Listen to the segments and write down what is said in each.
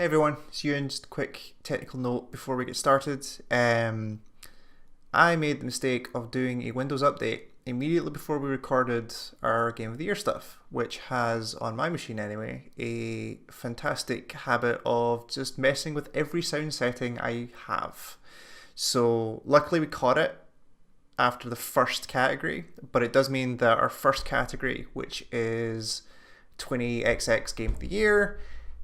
everyone, it's Ewan. Just a quick technical note before we get started. I made the mistake of doing a Windows update immediately before we recorded our Game of the Year stuff, which has, on my machine anyway, a fantastic habit of just messing with every sound setting I have. So luckily we caught it after the first category, but it does mean that our first category, which is 20XX Game of the Year,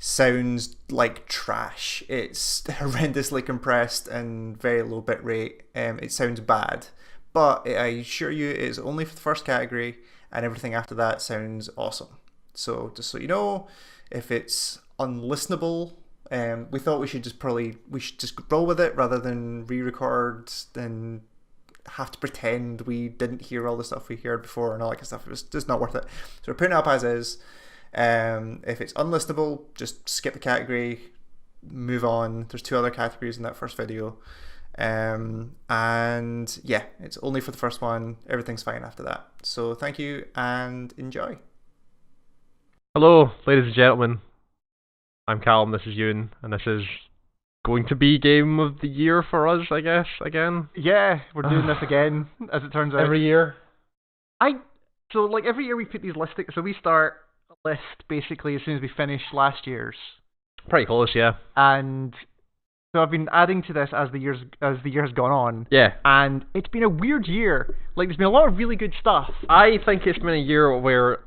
sounds like trash. It's horrendously compressed and very low bit rate. It sounds bad, but I assure you it is only for the first category, and everything after that sounds awesome. So just so you know, if it's unlistenable, we thought we should just roll with it rather than re-record and have to pretend we didn't hear all the stuff we heard before and all that kind of stuff. It was just not worth it. So we're putting it up as is. If it's unlistenable, just skip the category, move on. There's 2 other categories in that first video. And yeah, it's only for the first one. Everything's fine after that. So thank you and enjoy. Hello, ladies and gentlemen. I'm Callum, this is Ewan, and this is going to be Game of the Year for us, I guess, again. Yeah, we're doing this again, as it turns out. Every year? So every year we put these lists, so we start a list basically as soon as we finish last year's. Pretty close, yeah. And so I've been adding to this as the year has gone on. Yeah. And it's been a weird year. There's been a lot of really good stuff. I think it's been a year where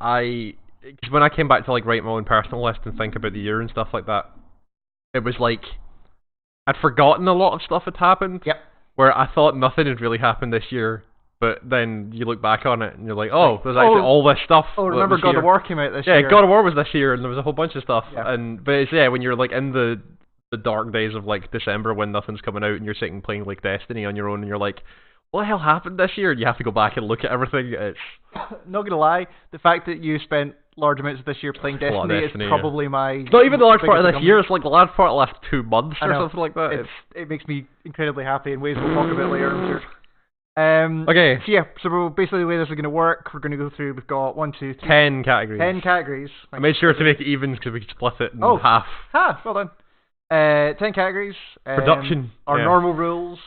because when I came back to write my own personal list and think about the year and stuff like that, it was I'd forgotten a lot of stuff had happened. Yep. Where I thought nothing had really happened this year, but then you look back on it and you're like, oh, there's actually all this stuff. Oh, remember God of War came out this year? Yeah, God of War was this year, and there was a whole bunch of stuff. Yeah. But it's, when you're in the dark days of December when nothing's coming out and you're sitting playing Destiny on your own and you're like, what the hell happened this year? And you have to go back and look at everything. It's not gonna lie, the fact that you spent large amounts of this year playing Destiny is probably my... It's not even the large part of this year, it's the large part of the last 2 months or something like that. It makes me incredibly happy in ways we'll talk about later, I'm sure. Okay. So basically the way this is going to work, we're going to go through, we've got 1, 2, 3... 10 categories. 10 categories. I made sure to make it even because we could split it in half. Well done. 10 categories. Production. Our normal rules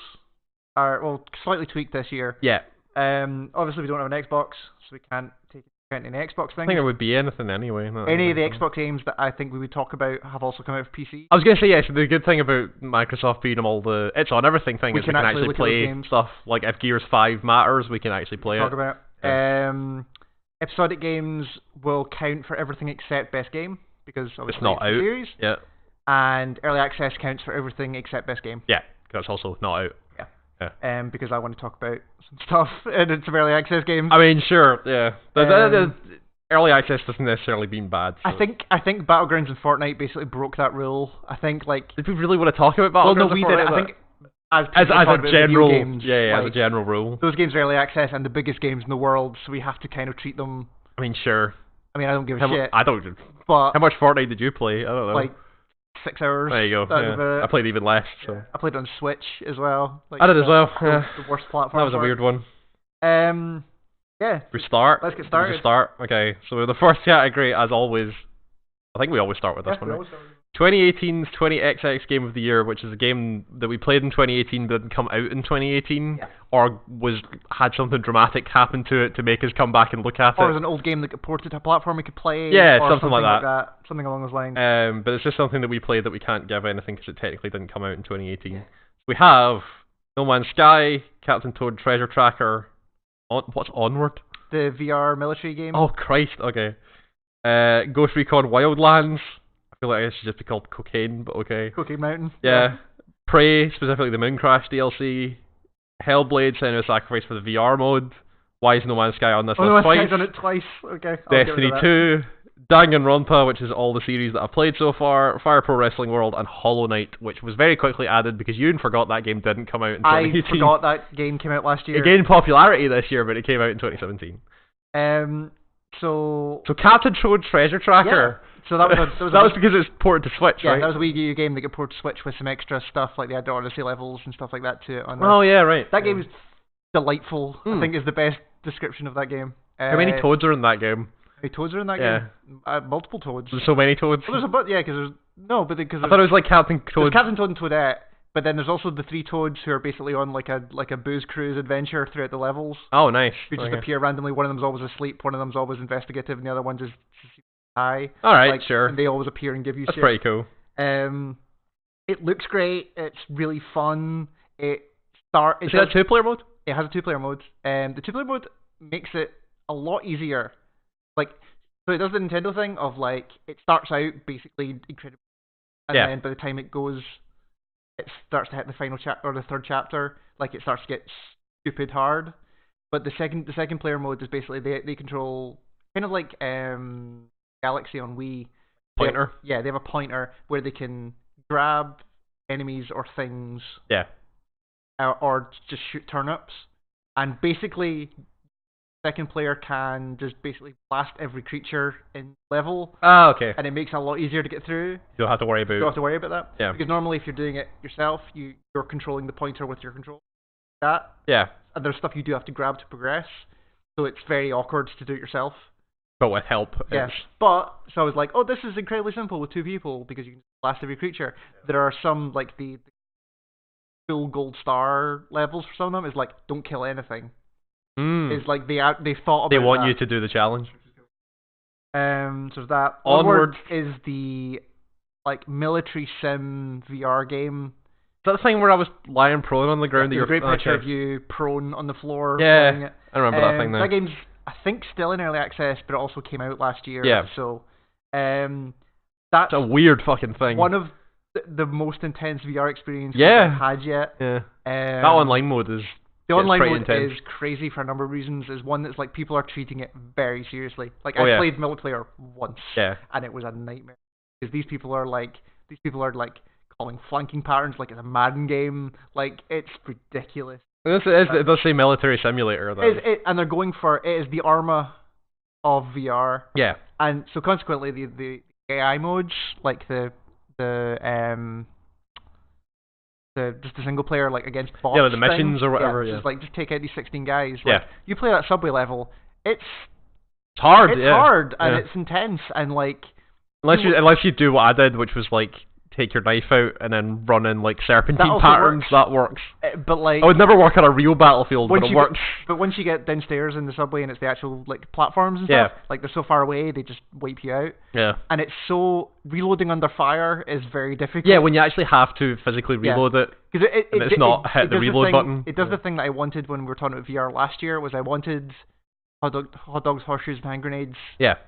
are, slightly tweaked this year. Yeah. Obviously we don't have an Xbox, so we can't take into any Xbox things. I think it would be anything anyway. Any of the Xbox games that I think we would talk about have also come out for PC. I was going to say, yes, the good thing about Microsoft being all the it's on everything thing is we can actually play stuff. If Gears 5 matters, we can actually play talk about. Yeah. Episodic games will count for everything except best game, because obviously it's not out. Series. Yeah. And early access counts for everything except best game. Yeah, that's also not out. Yeah. Because I want to talk about some stuff and some early access games. I mean, sure, yeah. The early access doesn't necessarily mean bad. So. I think Battlegrounds and Fortnite basically broke that rule. I think did we really want to talk about Battlegrounds? Well, no, we did. I think as a general games, as a general rule. Those games are early access and the biggest games in the world, so we have to kind of treat them. I mean, sure. I mean, I don't give a shit. I don't. But how much Fortnite did you play? I don't know. 6 hours. There you go. Yeah. I played even less. So. I played on Switch as well. I did as well. Yeah. The worst platform. That was a weird one. Yeah. We start. Let's get started. Let's start. Okay. So the first category, as always, I think we always start with this one. Right? 2018's 20XX Game of the Year, which is a game that we played in 2018 but didn't come out in 2018, or had something dramatic happen to it to make us come back and look at it. Or it was an old game that got ported to a platform we could play. Yeah, or something like that. Something along those lines. But it's just something that we played that we can't give anything because it technically didn't come out in 2018. Yeah. We have No Man's Sky, Captain Toad Treasure Tracker. What's Onward? The VR military game. Oh Christ! Okay. Ghost Recon Wildlands. I feel like it should just be called Cocaine, but okay. Cocaine Mountain. Yeah. Prey, specifically the Moon Crash DLC. Hellblade, Senua's Sacrifice for the VR mode. Why is No Man's Sky on this list twice? No Man's Sky's on it twice. Okay. Destiny 2. Danganronpa, which is all the series that I've played so far. Fire Pro Wrestling World, and Hollow Knight, which was very quickly added because you forgot that game didn't come out in 2018. I forgot that game came out last year. It gained popularity this year, but it came out in 2017. So Captain Toad Treasure Tracker. Yeah. So that was because it's ported to Switch, right? Yeah, that was a Wii U game that got ported to Switch with some extra stuff, like the Ad Odyssey levels and stuff like that to it. Oh yeah, right. That game is delightful. I think is the best description of that game. How many toads are in that game? many toads are in that Yeah. game? Multiple toads. There's so many toads. Well, there's a because there's no, but because I thought it was like Captain Toad. Captain Toad and Toadette, but then there's also the 3 toads who are basically on like a booze cruise adventure throughout the levels. Oh, nice. Who just appear randomly. One of them's always asleep, one of them's always investigative, and the other one's just high. Alright, like, sure. And they always appear and give you That's shit. pretty cool. It looks great. It's really fun. Is it a 2-player mode? It has a 2-player mode. The 2-player mode makes it a lot easier. Like, so it does the Nintendo thing of like it starts out basically incredible, and then by the time it starts to hit the final chapter or the 3rd chapter, like it starts to get stupid hard. But the second player mode is basically they control kind of like Galaxy on Wii. Pointer. They have a pointer where they can grab enemies or things. Yeah. Or just shoot turnips, and basically, second player can just basically blast every creature in level. Ah, okay. And it makes it a lot easier to get through. You don't have to worry about. You don't have to worry about that. Yeah. Because normally, if you're doing it yourself, you're controlling the pointer with your control. That. Yeah. And there's stuff you do have to grab to progress, so it's very awkward to do it yourself. But with help. Yes. But so I was like, oh, this is incredibly simple with 2 people because you can blast every creature. There are some like the full gold star levels for some of them is like don't kill anything. It's like they thought about. They want that. you to do the challenge. So that Onward is the like military sim VR game. Is that the thing where I was lying prone on the ground? There's a great picture of you prone on the floor. Yeah, playing it. I remember that thing now. That game's I think still in early access, but it also came out last year. Yeah. So, that's a weird fucking thing. One of the most intense VR experiences I've had yet. Yeah. That online mode is. The online mode intense. is crazy for a number of reasons. Is one that's like people are treating it very seriously. Like I played multiplayer once, and it was a nightmare because these people are like calling flanking patterns like it's a Madden game. Like it's ridiculous. It does say military simulator though. And they're going for it is the Arma of VR. Yeah. And so consequently, the AI modes like just the single player like against bots. Yeah, like the missions or whatever. Just take out these 16 guys. Yeah. You play that subway level, it's hard. It's hard and it's intense and like. Unless you do what I did, which was like take your knife out and then run in like serpentine patterns. That works. But like, I would never work on a real battlefield, but it works. But once you get downstairs in the subway and it's the actual like platforms and stuff, like they're so far away, they just wipe you out. Yeah. And it's so reloading under fire is very difficult. Yeah, when you actually have to physically reload it, because it's not hit the reload button. It does the thing that I wanted when we were talking about VR last year. Was I wanted hot dogs, horseshoes, and hand grenades.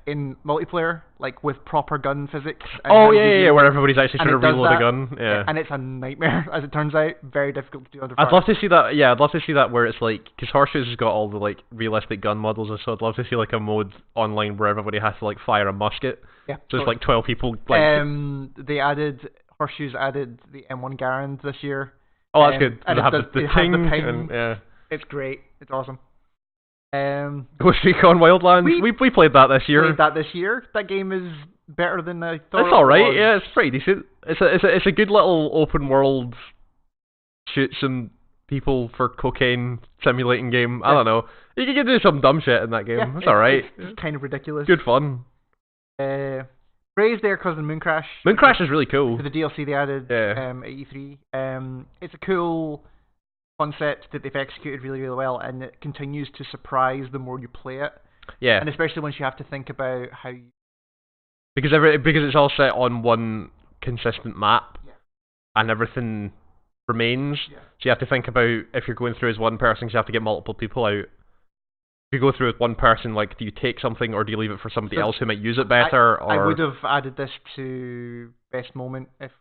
In multiplayer, like with proper gun physics. And where everybody's actually trying to reload a gun. Yeah. And it's a nightmare, as it turns out. Very difficult to do under fire. I'd love to see that. Yeah, I'd love to see that where it's like, because horseshoes has got all the like realistic gun models, and so I'd love to see like a mode online where everybody has to like fire a musket. Yeah. So it's like 12 people. Like, horseshoes added the M1 Garand this year. Oh, that's good. And they have the ping. And, yeah. It's great. It's awesome. Ghost Recon Wildlands. We played that this year. That game is better than I thought. It's alright. Yeah, it's pretty decent. It's a good little open world shoot some people for cocaine simulating game. I don't know. You can do some dumb shit in that game. It's alright. It's kind of ridiculous. Good fun. Praise their cousin Mooncrash. Mooncrash is really cool. For the DLC they added at E3. It's a cool concept that they've executed really, really well, and it continues to surprise the more you play it. Yeah. And especially once you have to think about how you... Because it's all set on one consistent map, and everything remains. Yeah. So you have to think about, if you're going through as one person, you have to get multiple people out. If you go through as one person, like, do you take something or do you leave it for somebody else who might use it better? I would have added this to best moment if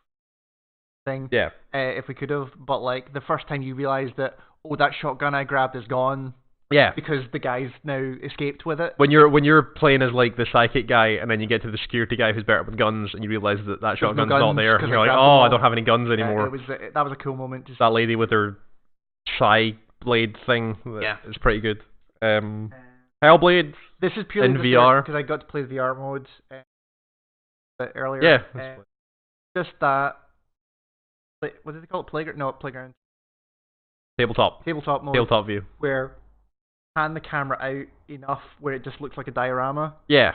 we could have, but like the first time you realise that that shotgun I grabbed is gone. Yeah. Because the guy's now escaped with it. When you're playing as like the psychic guy, and then you get to the security guy who's better with guns, and you realise that shotgun's not there, and you're like, oh, I don't have any guns anymore. That was a cool moment. That lady with her psi blade thing. It's pretty good. Hellblade. This is purely in VR because I got to play the VR modes earlier. Yeah. Just that. What did they call it? Playground? No, Playground. Tabletop mode. Tabletop view. Where pan the camera out enough where it just looks like a diorama. Yeah.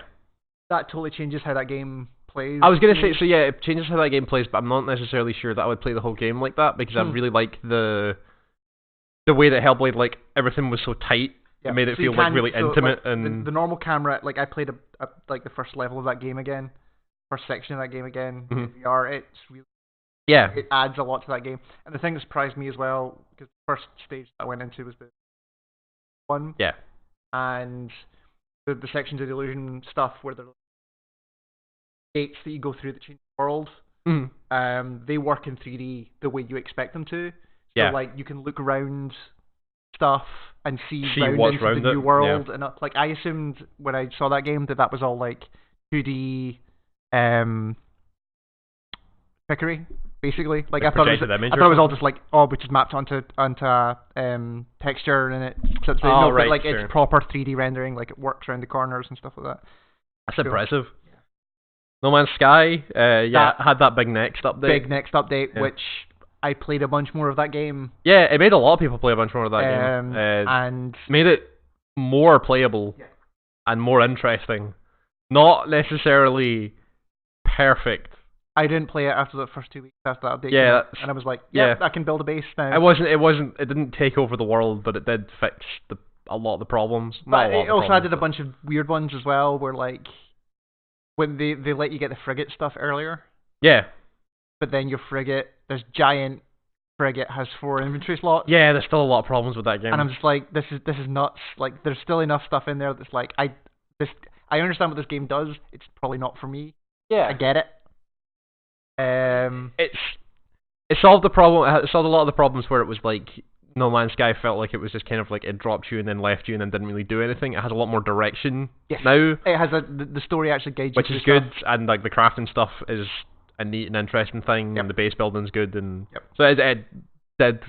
that totally changes how that game plays. I was gonna say, so yeah, it changes how that game plays, but I'm not necessarily sure that I would play the whole game like that, because I really like the way that Hellblade, like, everything was so tight. Yeah. It made it feel like really intimate, like, and the normal camera. Like I played like the first level of that game again, first section of that game again in VR. It's really it adds a lot to that game. And the thing that surprised me as well, because the first stage that I went into was the one. Yeah. And the sections of the illusion stuff where there are gates that you go through that change the world. They work in 3D the way you expect them to. So like you can look around stuff and see what's into around the new world, and like I assumed when I saw that game that was all like 2D trickery, basically. Like I thought it was all just like which is mapped onto texture, and it but it's proper 3D rendering, like it works around the corners and stuff like that. That's impressive. No Man's Sky, had that big next update. Which I played a bunch more of that game. Yeah, it made a lot of people play a bunch more of that game. And made it more playable and more interesting. Not necessarily perfect. I didn't play it after the first 2 weeks after that update. Yeah, and I was like, I can build a base now. It didn't take over the world, but it did fix a lot of the problems. But it also added a bunch of weird ones as well, where like when they let you get the frigate stuff earlier. Yeah. But then your frigate, this giant frigate has 4 inventory slots. Yeah, there's still a lot of problems with that game. And I'm just like, this is nuts. Like, there's still enough stuff in there that's like, I understand what this game does. It's probably not for me. Yeah, I get it. It solved the problem. It solved a lot of the problems where it was like No Man's Sky felt like it was just kind of like it dropped you and then left you and then didn't really do anything. It has a lot more direction now. It has the story actually guides you, which is good, and like the crafting stuff is a neat and interesting thing, and the base building's good, and so it did.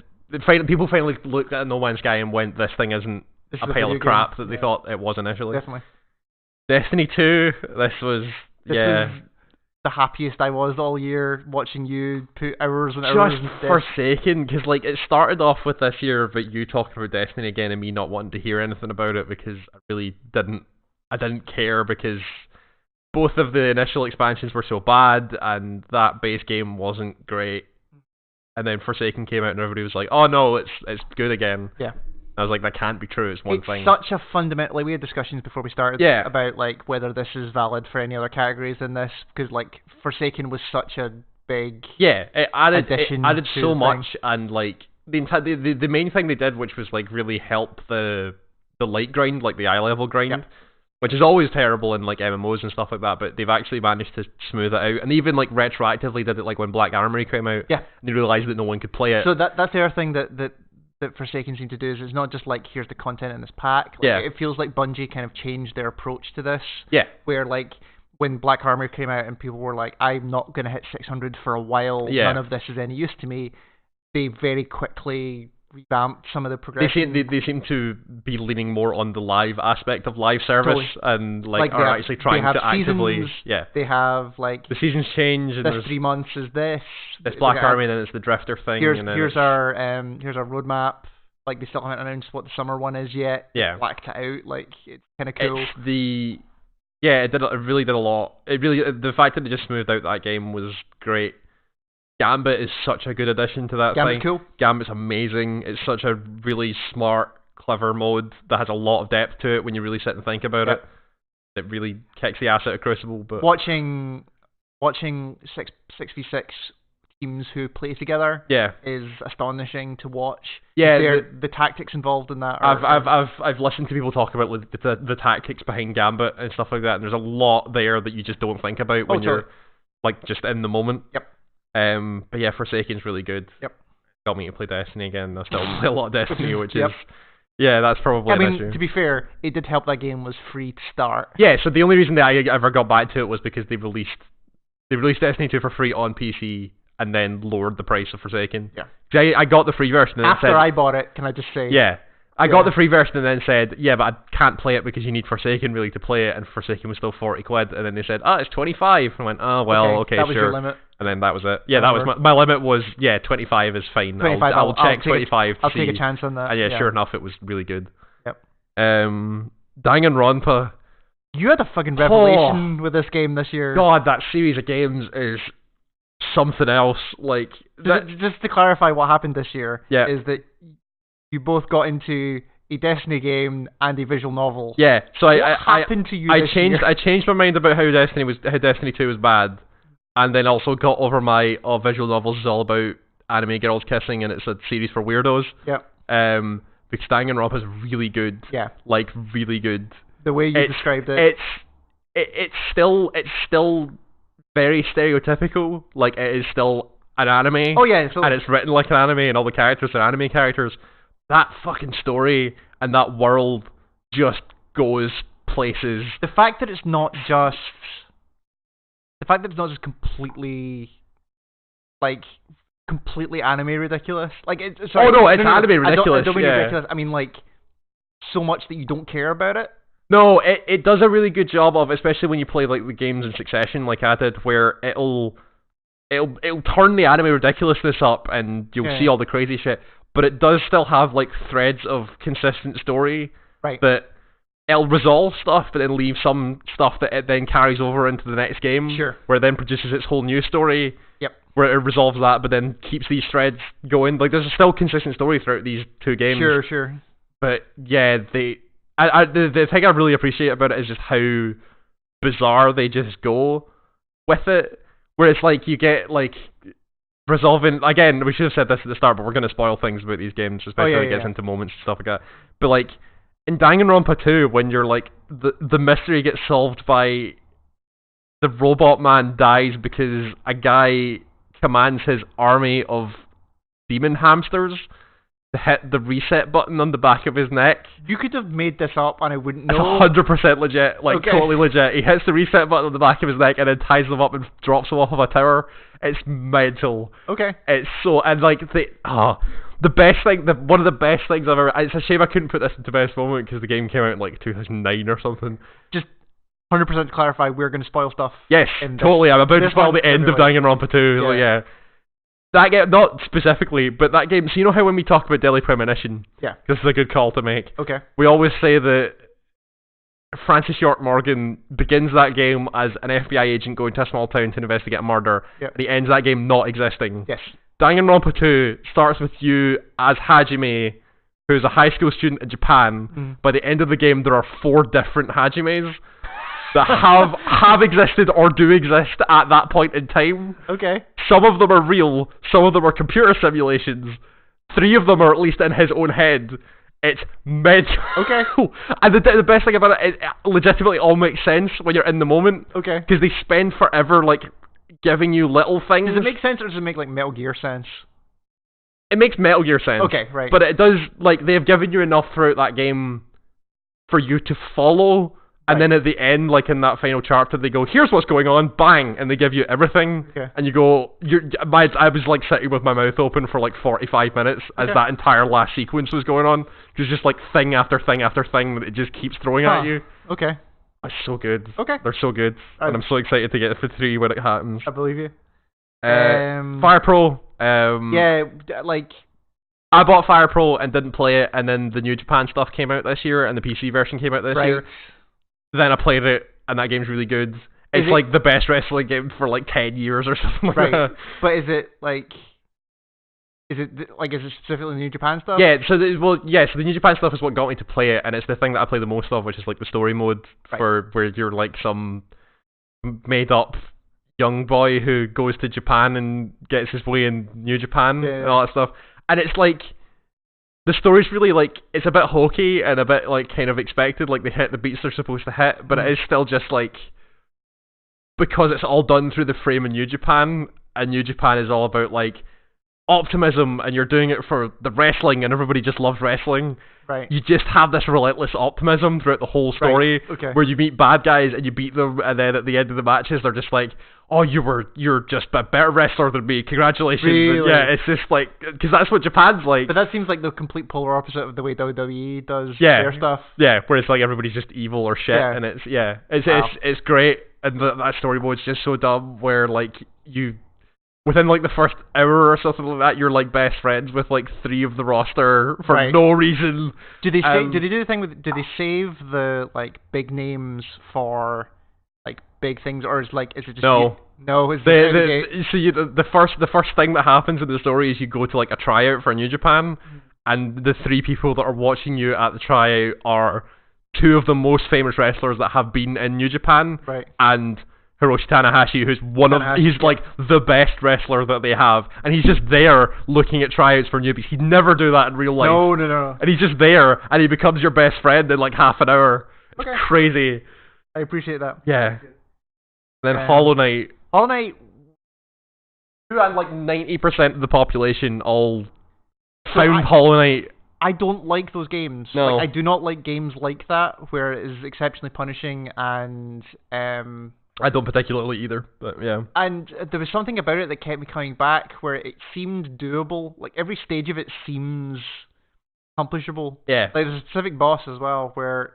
People finally looked at No Man's Sky and went, "This thing isn't a pile of crap that they thought it was initially." Definitely. Destiny 2. This was the happiest I was all year watching you put hours and hours. Just Forsaken, because like it started off with this year about you talking about Destiny again and me not wanting to hear anything about it because I really didn't. I didn't care because both of the initial expansions were so bad, and that base game wasn't great. And then Forsaken came out, and everybody was like, "Oh no, it's good again." Yeah. I was like, "That can't be true. It's one thing." Such a fundamentally, we had discussions before we started about like whether this is valid for any other categories than this, because like Forsaken was such a big it added to so much, and like the main thing they did, which was like really help the light grind, like the eye level grind. Which is always terrible in like MMOs and stuff like that, but they've actually managed to smooth it out, and even like retroactively did it like when Black Armory came out. Yeah, and they realized that no one could play it. So that's the other thing that Forsaken seemed to do is it's not just like here's the content in this pack. Like, it feels like Bungie kind of changed their approach to this. Yeah, where like when Black Armory came out and people were like, I'm not gonna hit 600 for a while. None of this is any use to me. They very quickly revamped some of the progression. They seem to be leaning more on the live aspect of live service, and like are actually trying to actively they have like the seasons change, and this 3 months is this Black Army, and then it's the Drifter thing. Here's our roadmap. Like they still haven't announced what the summer one is yet. Yeah, blacked it out. Like it's kind of cool. It really did a lot. The fact that they just smoothed out that game was great. Gambit is such a good addition to that Gambit's thing. Cool. Gambit's amazing. It's such a really smart, clever mode that has a lot of depth to it when you really sit and think about it. It really kicks the ass out of Crucible. But watching 6v6 teams who play together is astonishing to watch. Yeah, the tactics involved in that. I've listened to people talk about like, the tactics behind Gambit and stuff like that. And there's a lot there that you just don't think about when you're like just in the moment. Yep. But yeah, Forsaken's really good. Yep. Got me to play Destiny again. I still play a lot of Destiny, which is that's probably an issue. To be fair, it did help that game was free to start. Yeah, so the only reason that I ever got back to it was because they released Destiny 2 for free on PC and then lowered the price of Forsaken. Yeah. I got the free version and after I bought it, can I just say? Yeah. I got the free version and then said, but I can't play it because you need Forsaken really to play it, and Forsaken was still 40 quid, and then they said, it's 25. I went, okay, that was sure. Your limit. And then that was it. Yeah, that was my limit was 25 is fine. 25, I'll check 25. I'll take a chance on that. And sure enough, it was really good. Yep. Danganronpa You had a fucking revelation with this game this year. God, that series of games is something else. Like just to clarify, what happened this year Yeah. is that you both got into a Destiny game and a visual novel. Yeah, so What happened to you this year? I changed my mind about how Destiny 2 was bad, and then also got over my visual novels is all about anime girls kissing and it's a series for weirdos. Yep. Because Danganronpa is really good. Yeah. Like really good. The way you described it. It's still very stereotypical. Like it is still an anime. Oh yeah. So and it's written like an anime, and all the characters are anime characters. That fucking story and that world just goes places. The fact that it's not just completely anime ridiculous. Like it's sorry, it's anime ridiculous. I don't mean ridiculous. I mean like so much that you don't care about it. No, it does a really good job of, especially when you play like the games in succession, like I did, where it'll turn the anime ridiculousness up, and you'll see all the crazy shit. But it does still have like threads of consistent story. Right. That it'll resolve stuff, but then leave some stuff that it then carries over into the next game. Sure. Where it then produces its whole new story. Yep. Where it resolves that, but then keeps these threads going. Like there's still consistent story throughout these two games. Sure. But yeah, the thing I really appreciate about it is just how bizarre they just go with it. Where it's like you get like resolving, again, we should have said this at the start, but we're going to spoil things about these games, especially when it gets into moments and stuff like that. But like in Danganronpa 2, when you're like the mystery gets solved by the robot man dies because a guy commands his army of demon hamsters to hit the reset button on the back of his neck. You could have made this up and I wouldn't know. It's 100% legit, like totally legit. He hits the reset button on the back of his neck and then ties them up and drops them off of a tower. It's mental. Okay. It's so, and like the best thing, one of the best things I've ever. It's a shame I couldn't put this into best moment because the game came out in like 2009 or something. Just 100% to clarify, we're going to spoil stuff. Yes, totally. I'm about to spoil the end of Danganronpa 2. Yeah. That game, not specifically, but that game. So you know how when we talk about Deadly Premonition, this is a good call to make. Okay. We always say that Francis York Morgan begins that game as an FBI agent going to a small town to investigate a murder, and he ends that game not existing. Yes. Danganronpa 2 starts with you as Hajime, who's a high school student in Japan. By the end of the game, there are 4 different Hajimes that have existed or do exist at that point in time. Okay. Some of them are real, some of them are computer simulations. 3 of them are at least in his own head. It's mental. Okay. And the best thing about it legitimately all makes sense when you're in the moment. Okay. Because they spend forever like giving you little things. Does it make sense or does it make like Metal Gear sense? It makes Metal Gear sense. Okay, right. But it does, like, they've given you enough throughout that game for you to follow. And then at the end, like in that final chapter, they go, here's what's going on, bang, and they give you everything. Okay. And you go, I was like sitting with my mouth open for like 45 minutes as that entire last sequence was going on. There's just like thing after thing after thing that it just keeps throwing at you. Okay. It's so good. Okay. They're so good. And I'm so excited to get for 3 when it happens. I believe you. Fire Pro. Yeah, like... I bought Fire Pro and didn't play it, and then the New Japan stuff came out this year, and the PC version came out this year. Then I played it, and that game's really good. It's like the best wrestling game for like 10 years or something like that. But is it specifically the New Japan stuff? Yeah, so the New Japan stuff is what got me to play it, and it's the thing that I play the most of, which is like the story mode for where you're like some made up young boy who goes to Japan and gets his way in New Japan and all that stuff. And it's like the story's really like, it's a bit hokey and a bit like kind of expected, like they hit the beats they're supposed to hit, but it is still just like, because it's all done through the frame of New Japan, and New Japan is all about like optimism, and you're doing it for the wrestling, and everybody just loves wrestling. Right. You just have this relentless optimism throughout the whole story, where you meet bad guys and you beat them, and then at the end of the matches they're just like, oh, you're just a better wrestler than me, congratulations. Really? And yeah, it's just like, because that's what Japan's like. But that seems like the complete polar opposite of the way WWE does their stuff. Yeah, where it's like everybody's just evil or shit, and it's great, and that story mode's just so dumb, where like within like the first hour or something like that, you're like best friends with like 3 of the roster for no reason. Did they do the thing with? Did they save the like big names for like big things, or is it just no? No, it's the first thing that happens in the story is you go to like a tryout for New Japan, and the 3 people that are watching you at the tryout are 2 of the most famous wrestlers that have been in New Japan, and Hiroshi Tanahashi, who's he's like the best wrestler that they have, and he's just there looking at tryouts for newbies. He'd never do that in real life. No. And he's just there, and he becomes your best friend in like half an hour. It's crazy. I appreciate that. Yeah. Then Hollow Knight, who had like 90% of the population all found Hollow Knight. I don't like those games. No. Like, I do not like games like that where it is exceptionally punishing and I don't particularly either, but yeah. And there was something about it that kept me coming back where it seemed doable. Like every stage of it seems accomplishable. Yeah. Like there's a specific boss as well where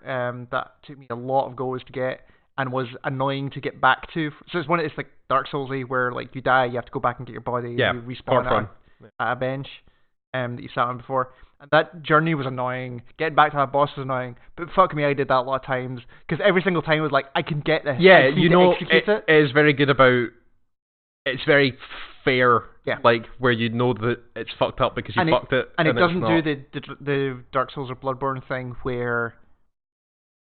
that took me a lot of goes to get and was annoying to get back to. So it's like Dark Souls-y where like you die, you have to go back and get your body, you respawn at a bench that you sat on before. And that journey was annoying. Getting back to that boss was annoying. But fuck me, I did that a lot of times. Because every single time it was like, I can get this. Yeah, it is very good about... It's very fair. Yeah. Like, where you know that it's fucked up because you fucked it. And it doesn't do the Dark Souls or Bloodborne thing where...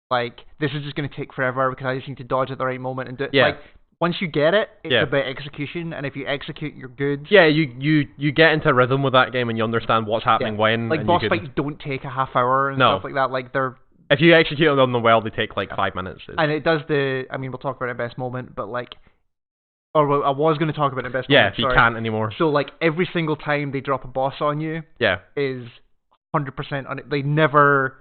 Like, this is just going to take forever because I just need to dodge at the right moment and do it. Yeah. Like, once you get it, it's about execution, and if you execute, you're good. Yeah, you get into a rhythm with that game, and you understand what's happening when. Like boss fights don't take a half hour and stuff like that. Like they're if you execute them well, they take like 5 minutes. And it does I mean, we'll talk about it in best moment, but like, or I was going to talk about it in best moment. Yeah, if you can't anymore. So like every single time they drop a boss on you, is 100% on it. They never.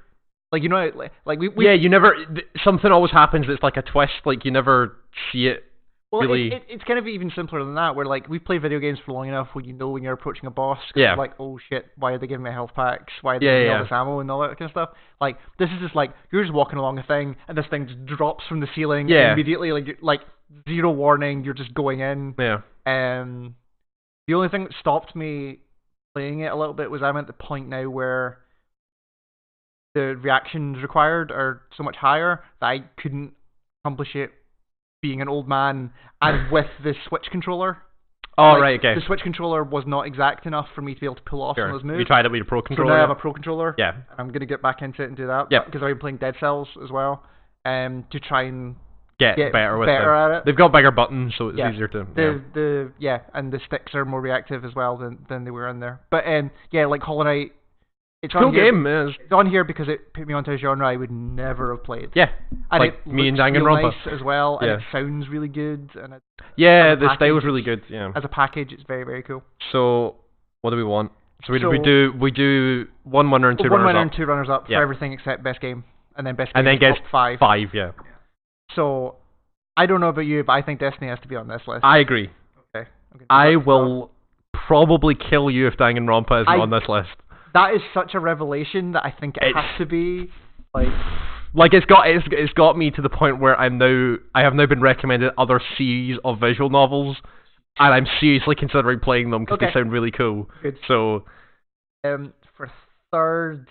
Like, you know, like we you never. Something always happens. It's like a twist. Like you never see it. Well, really... it's kind of even simpler than that, where like we've played video games for long enough where you know when you're approaching a boss, like, oh shit, why are they giving me health packs? Why are they giving me all this ammo and all that kind of stuff? Like, this is just like, you're just walking along a thing, and this thing just drops from the ceiling immediately, like zero warning, you're just going in. Yeah. The only thing that stopped me playing it a little bit was I'm at the point now where the reactions required are so much higher that I couldn't accomplish it being an old man and with the Switch controller. Oh, right, okay. The Switch controller was not exact enough for me to be able to pull off some of those moves. You tried it with your Pro controller? So now I have a Pro controller. Yeah. I'm going to get back into it and do that. Yeah. Because I've been playing Dead Cells as well, to try and get better at it. They've got bigger buttons, so it's easier to... And the sticks are more reactive as well than they were in there. But like Hollow Knight, it's cool game, man. It's on here because it put me onto a genre I would never have played. Yeah, and like it me and looks Danganronpa. Nice as well, and it sounds really good. And the style was really good. Yeah, as a package, it's very, very cool. So, what do we want? So we do one winner and two runners up. One winner and 2 runners up for everything except best game, and then best game. And then gets top 5. Yeah. So, I don't know about you, but I think Destiny has to be on this list. I agree. Okay. I will probably kill you if Danganronpa isn't on this list. That is such a revelation that I think it has to be like it's got me to the point where I have now been recommended other series of visual novels, and I'm seriously considering playing them because they sound really cool. Good. So, for third,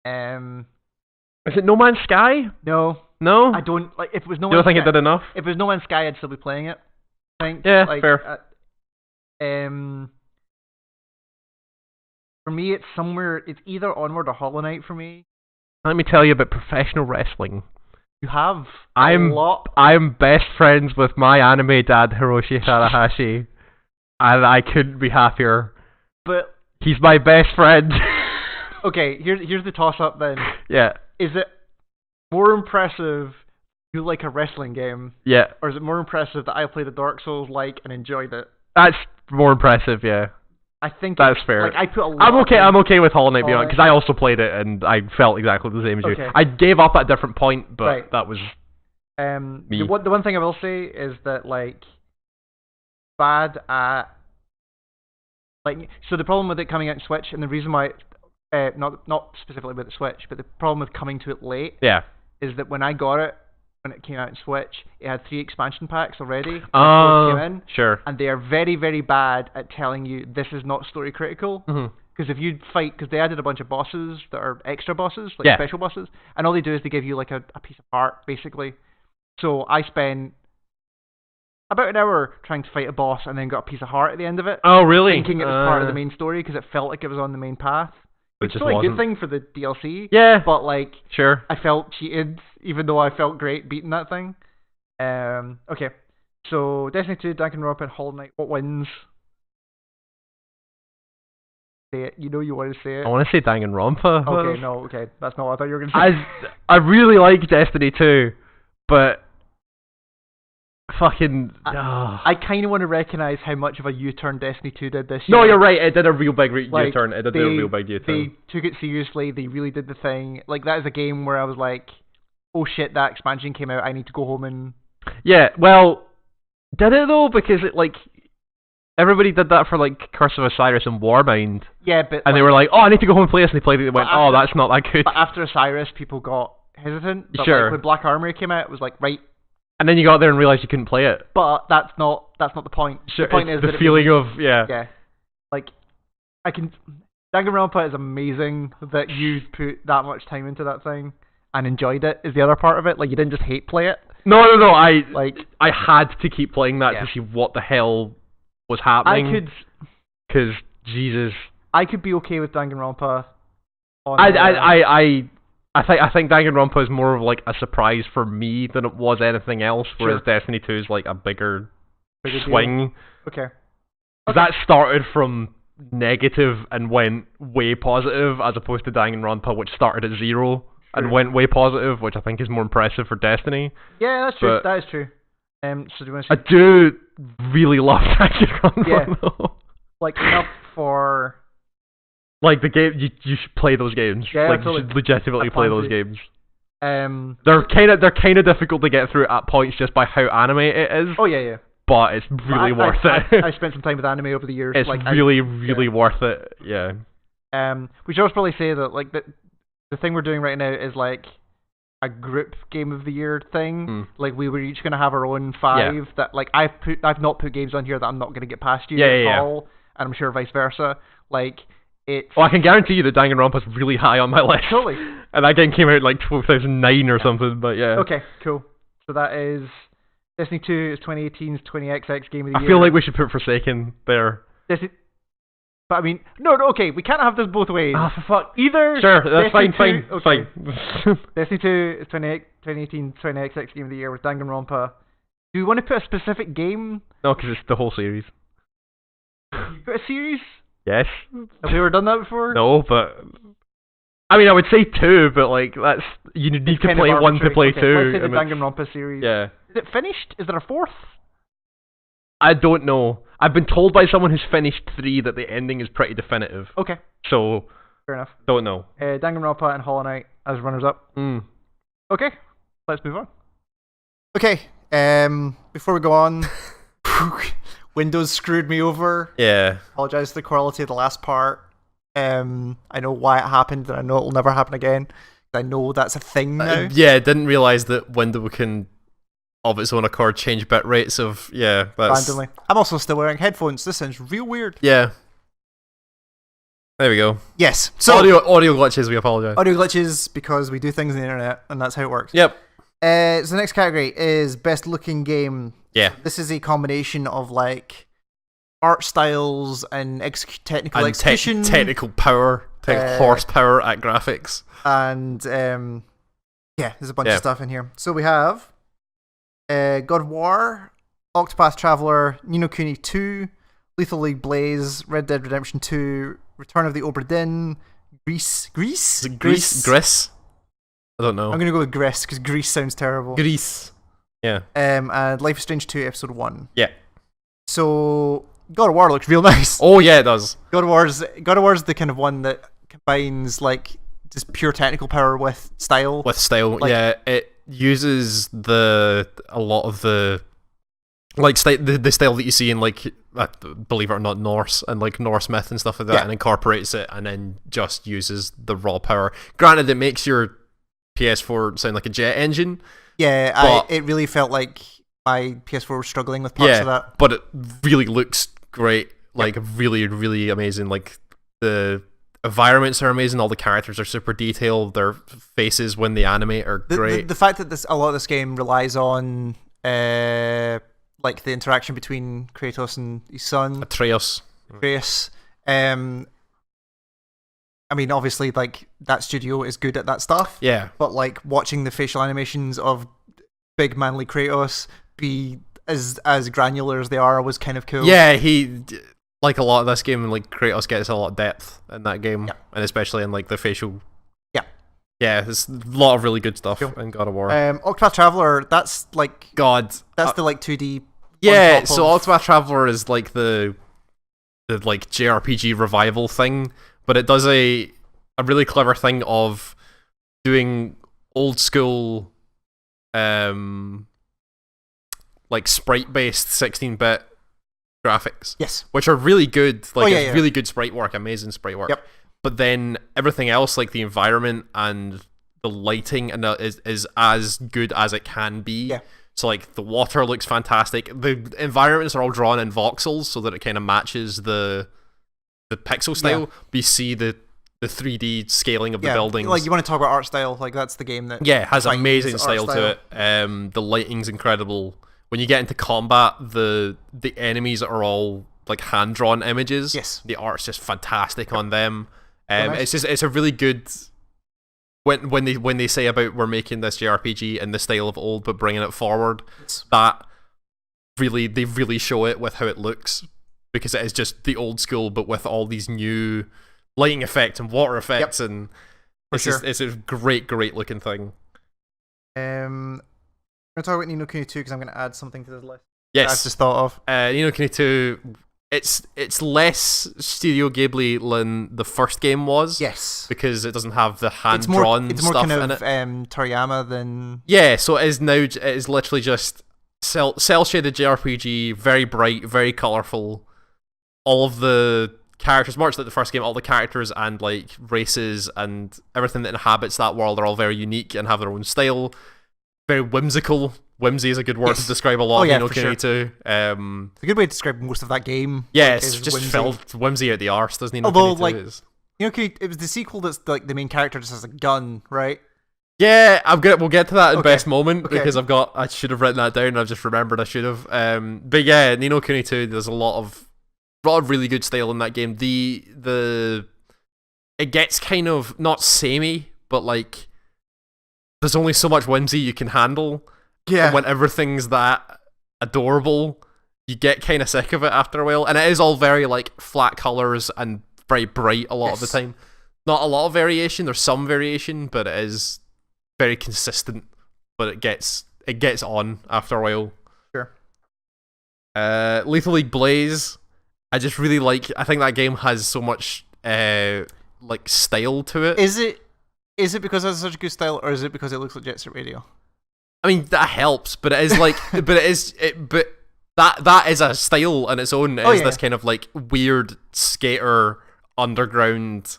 is it No Man's Sky? No. I don't like. If it was No Man's Sky, you don't think it did enough? If it was No Man's Sky, I'd still be playing it. I think. Yeah, fair. For me, it's either Onward or Hollow Knight for me. Let me tell you about professional wrestling. You have I'm best friends with my anime dad, Hiroshi Tanahashi, and I couldn't be happier. But he's my best friend. Okay, here's the toss-up then. Yeah. Is it more impressive you like a wrestling game? Yeah. Or is it more impressive that I played a Dark Souls and enjoyed it? That's more impressive, yeah. I think that's fair. Like I put a lot I'm okay with Hollow Knight Beyond because I also played it and I felt exactly the same as you. I gave up at a different point, but that was me. The one thing I will say is that like bad at so the problem with it coming out in Switch and the reason why not specifically with the Switch, but the problem with coming to it late is that when I got it when it came out on Switch, it had 3 expansion packs already. Before it came in, sure. And they are very, very bad at telling you this is not story critical. Because if you fight, because they added a bunch of bosses that are extra bosses, like special bosses, and all they do is they give you like a piece of heart, basically. So I spent about an hour trying to fight a boss and then got a piece of heart at the end of it. Oh, really? Thinking it was part of the main story because it felt like it was on the main path. Which is a good thing for the DLC. Yeah. But, like, sure. I felt cheated, even though I felt great beating that thing. Okay. So, Destiny 2, Danganronpa, and Hollow Knight. What wins? Say it. You know you want to say it. I want to say Danganronpa. Okay, no, okay. That's not what I thought you were going to say. I really like Destiny 2, but fucking... I kind of want to recognize how much of a U-turn Destiny 2 did this year. No, you're right. It did a real big U-turn. It did a real big U-turn. They took it seriously. They really did the thing. Like, that is a game where I was like, oh shit, that expansion came out. I need to go home and... Yeah, well, did it though? Because it, like... Everybody did that for, like, Curse of Osiris and Warmind. Yeah, but... And they were like, oh, I need to go home and play this. And they played it and they went, oh, that's not that good. But after Osiris, people got hesitant. But sure. Like, when Black Armory came out, it was like, right... And then you got there and realized you couldn't play it. But that's not the point. Sure, the point is the feeling of Yeah. Like, Danganronpa is amazing that you put that much time into that thing and enjoyed it is the other part of it. Like, you didn't just hate play it. No. I had to keep playing that to see what the hell was happening. Because Jesus, I could be okay with Danganronpa. I think Danganronpa is more of like a surprise for me than it was anything else, whereas Destiny 2 is like a bigger swing. Okay. That started from negative and went way positive, as opposed to Danganronpa, which started at 0 and went way positive, which I think is more impressive for Destiny. Yeah, that's true. That is true. So do you want to I do really love Danganronpa though. Like, enough for... Like, the game, you should play those games. Yeah, like, totally. You should legitimately play those games. They're kind of difficult to get through at points just by how anime it is. Oh yeah. But it's really worth it. I spent some time with anime over the years. It's really worth it. Yeah. We should also probably say that like the thing we're doing right now is like a group game of the year thing. Like, we were each gonna have our own 5 that like I've not put games on here that I'm not gonna get past you at all, and I'm sure vice versa. Like. Well, I can guarantee you that Danganronpa's really high on my list. Totally. And that game came out in like 2009 or something, but yeah. Okay, cool. So that is... Destiny 2 is 2018's 20XX Game of the Year. I feel like we should put Forsaken there. But I mean... No, okay, we can't have this both ways. Ah, for fuck. Either... Sure, that's Destiny fine. Destiny 2 is 2018 20XX Game of the Year with Danganronpa. Do we want to put a specific game? No, because it's the whole series. You put a series? Yes. Have we ever done that before? No, but... I mean, I would say 2, but like, that's... You need to play 1 to play 2. Let's say the Danganronpa series. Yeah. Is it finished? Is there a 4th? I don't know. I've been told by someone who's finished 3 that the ending is pretty definitive. Okay. So... Fair enough. Don't know. Danganronpa and Hollow Knight as runners-up. Okay. Let's move on. Okay. Before we go on... Windows screwed me over. Yeah. Apologise for the quality of the last part. I know why it happened, and I know it will never happen again. I know that's a thing now. Yeah, didn't realise that Windows can, of its own accord, change bit rates of... Yeah, that's... Randomly. I'm also still wearing headphones. This sounds real weird. Yeah. There we go. Yes. So audio glitches, we apologise. Audio glitches, because we do things on the internet, and that's how it works. Yep. So the next category is Best Looking Game. Yeah. This is a combination of like art styles and technical execution. Technical power, horsepower at graphics. And there's a bunch of stuff in here. So we have God of War, Octopath Traveler, Ni no Kuni 2, Lethal League Blaze, Red Dead Redemption 2, Return of the Obra Dinn, Greece? Gris? I don't know. I'm going to go with Greece, because Greece sounds terrible. Greece. Yeah. And Life is Strange 2 Episode 1. Yeah. So, God of War looks real nice. Oh yeah, it does. God of War is the kind of one that combines like just pure technical power with style. Like, yeah. It uses a lot of the like the style that you see in like believe it or not Norse and like Norse myth and stuff like that, and incorporates it, and then just uses the raw power. Granted, it makes your PS4 sound like a jet engine, Yeah, it really felt like my PS4 was struggling with parts of that. But it really looks great. Like, really, really amazing. Like, the environments are amazing. All the characters are super detailed. Their faces when they animate are great. The fact that a lot of this game relies on like the interaction between Kratos and his son Atreus. I mean, obviously, like, that studio is good at that stuff. Yeah. But, like, watching the facial animations of big manly Kratos be as granular as they are was kind of cool. Yeah, like a lot of this game, like, Kratos gets a lot of depth in that game, and especially in, like, the facial. Yeah, there's a lot of really good stuff in God of War. Octopath Traveler, that's like that's the like 2D. Yeah, so Octopath Traveler is like the like JRPG revival thing. But it does a really clever thing of doing old school, like sprite-based 16-bit graphics. Yes. Which are really good. Like, it's really good sprite work, amazing sprite work. Yep. But then everything else, like the environment and the lighting, and is as good as it can be. Yeah. So, like, the water looks fantastic. The environments are all drawn in voxels so that it kind of matches the pixel style, but you see the 3D scaling of the buildings. Like, you want to talk about art style, like, that's the game that has amazing style to it. The lighting's incredible. When you get into combat, the enemies are all like hand-drawn images. Yes. The art's just fantastic on them. Nice. It's a really good when they say about we're making this JRPG in the style of old but bringing it forward, that they really show it with how it looks. Because it is just the old school, but with all these new lighting effects and water effects, and it's a great looking thing. I'm going to talk about Ni no Kuni 2 because I'm going to add something to this list. Yes, I've just thought of. Ni no Kuni 2. It's less Studio Ghibli than the first game was. Yes, because it doesn't have the hand drawn stuff kind of, in it. Toriyama than So it is now. It is literally just cell shaded JRPG, very bright, very colorful. All of the characters, much like the first game, all the characters and like races and everything that inhabits that world are all very unique and have their own style. Very whimsical. Whimsy is a good word to describe a lot of Ni no Kuni 2. It's a good way to describe most of that game. Yeah, it's just filled whimsy out the arse, doesn't Ni no Kuni 2 is. Ni no Kuni, it was the sequel that's like the main character just has a gun, right? Yeah, we'll get to that in best moment because I should have written that down and I've just remembered I should have. But yeah, Ni no Kuni 2, there's a lot of really good style in that game. It gets kind of not samey, but like there's only so much whimsy you can handle. Yeah. And when everything's that adorable, you get kind of sick of it after a while. And it is all very like flat colors and very bright a lot of the time. Not a lot of variation. There's some variation, but it is very consistent. But it gets on after a while. Sure. Lethal League Blaze. I just really like. I think that game has so much like style to it. Is it because it has such a good style, or is it because it looks like Jet Set Radio? I mean, that helps, but it is like, but that is a style on its own. It is this kind of like weird skater underground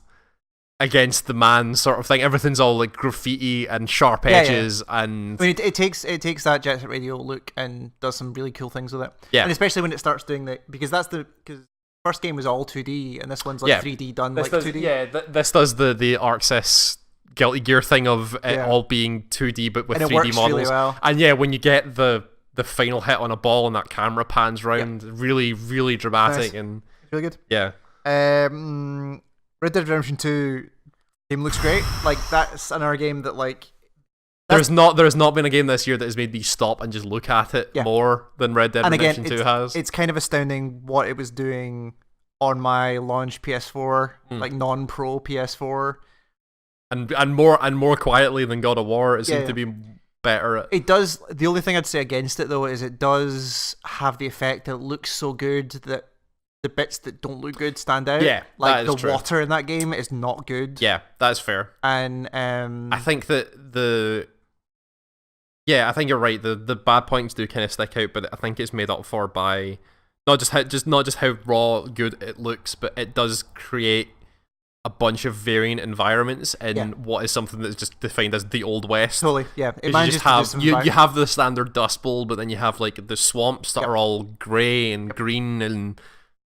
against the man sort of thing. Everything's all like graffiti and sharp edges, and I mean, it takes that Jet Set Radio look and does some really cool things with it. Yeah, and especially when it starts doing that, because first game was all 2D and this one's like 3D done like 2D. Yeah, this does the ArcSys Guilty Gear thing of it all being 2D but with and 3D works models. Really well. And yeah, when you get the final hit on a ball and that camera pans round, really, really dramatic and really good. Yeah. Red Dead Redemption 2 game looks great. Like, that's another game that like there's not been a game this year that has made me stop and just look at it more than Red Dead Redemption 2 has. It's kind of astounding what it was doing on my launch PS4, like non-pro PS4. And more quietly than God of War, it seemed to be better at. It does. The only thing I'd say against it though is it does have the effect that it looks so good that the bits that don't look good stand out. Yeah, like the water in that game is not good. Yeah, that's fair. And I think that I think you're right. The bad points do kind of stick out, but I think it's made up for by not just how raw good it looks, but it does create a bunch of variant environments in what is something that's just defined as the Old West. Totally, yeah. You just have you have the standard Dust Bowl, but then you have like the swamps that are all grey and green and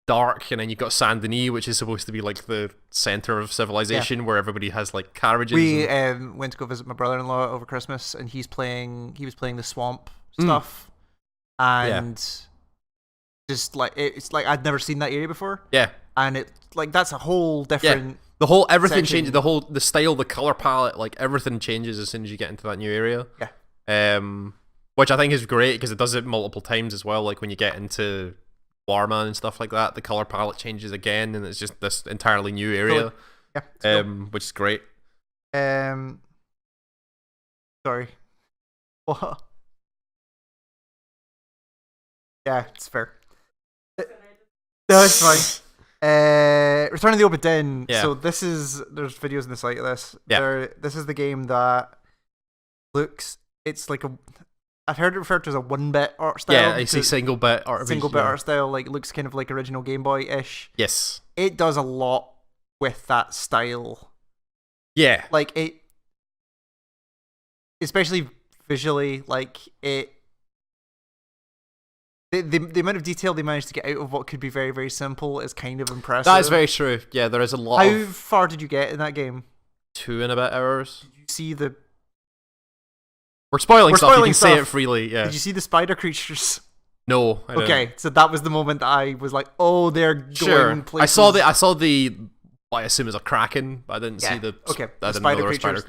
dark, and then you've got Saint Denis, which is supposed to be like the center of civilization, where everybody has like carriages. We went to go visit my brother-in-law over Christmas, and he was playing the swamp stuff, and just like it's like I'd never seen that area before. Yeah, and it like that's a whole different. The whole everything changes. The style, the color palette, like everything changes as soon as you get into that new area. Yeah. Which I think is great because it does it multiple times as well. Like when you get into Warman and stuff like that, the color palette changes again, and it's just this entirely new area. Yeah. Which is great. Sorry. What? Yeah, it's fair. No, it's fine. Return of the Obra Dinn. Yeah. So there's videos on the site of this. Yeah. This is the game that looks. It's like I've heard it referred to as a 1-bit art style. Yeah, it's a single bit art. Art style. Like looks kind of like original Game Boy ish. Yes. It does a lot with that style. Yeah. Like it, especially visually. Like it. The amount of detail they managed to get out of what could be very, very simple is kind of impressive. That is very true. Yeah, there is a lot. How far did you get in that game? 2 and a bit hours. Did you see the... We're spoiling stuff. You can say it freely, yeah. Did you see the spider creatures? No, I didn't. Okay, so that was the moment I was like, oh, they're going places. I saw the what I assume is a kraken, but I didn't see the... Okay, the spider creatures.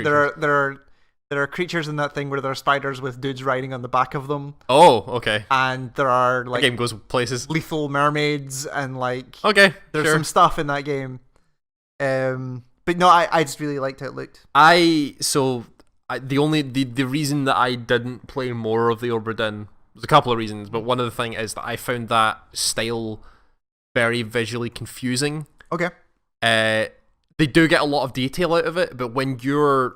There are creatures in that thing where there are spiders with dudes riding on the back of them. Oh, okay. And there are like... The game goes places. Lethal mermaids and like... Okay, there's some stuff in that game. But no, I just really liked how it looked. The reason that I didn't play more of the Obra Dinn, there's a couple of reasons, but one of the things is that I found that style very visually confusing. Okay. They do get a lot of detail out of it, but when you're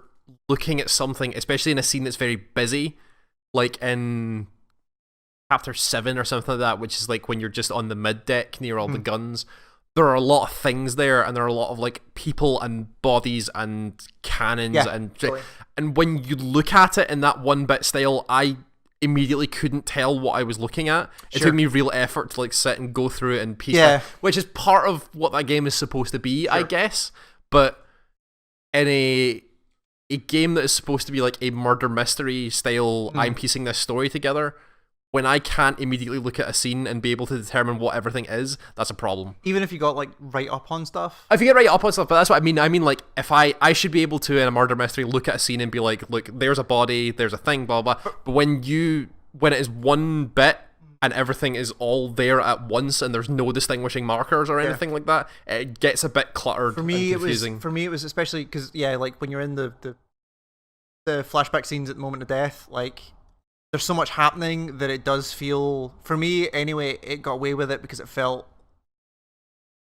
looking at something, especially in a scene that's very busy, like in chapter 7 or something like that, which is like when you're just on the mid deck near all the guns, there are a lot of things there, and there are a lot of like people and bodies and cannons and when you look at it in that 1-bit style, I immediately couldn't tell what I was looking at. It took me real effort to like sit and go through it and piece it, which is part of what that game is supposed to be, I guess. But in a game that is supposed to be like a murder mystery style, I'm piecing this story together, when I can't immediately look at a scene and be able to determine what everything is, that's a problem. Even if you got like right up on stuff? If you get right up on stuff, but that's what I mean. I mean, like, if I should be able to, in a murder mystery, look at a scene and be like, look, there's a body, there's a thing, blah, blah. But when it is 1 bit and everything is all there at once and there's no distinguishing markers or anything like that, it gets a bit cluttered and confusing. For me, it was especially because, like when you're in the flashback scenes at the moment of death, like, there's so much happening that it does feel, for me anyway, it got away with it because it felt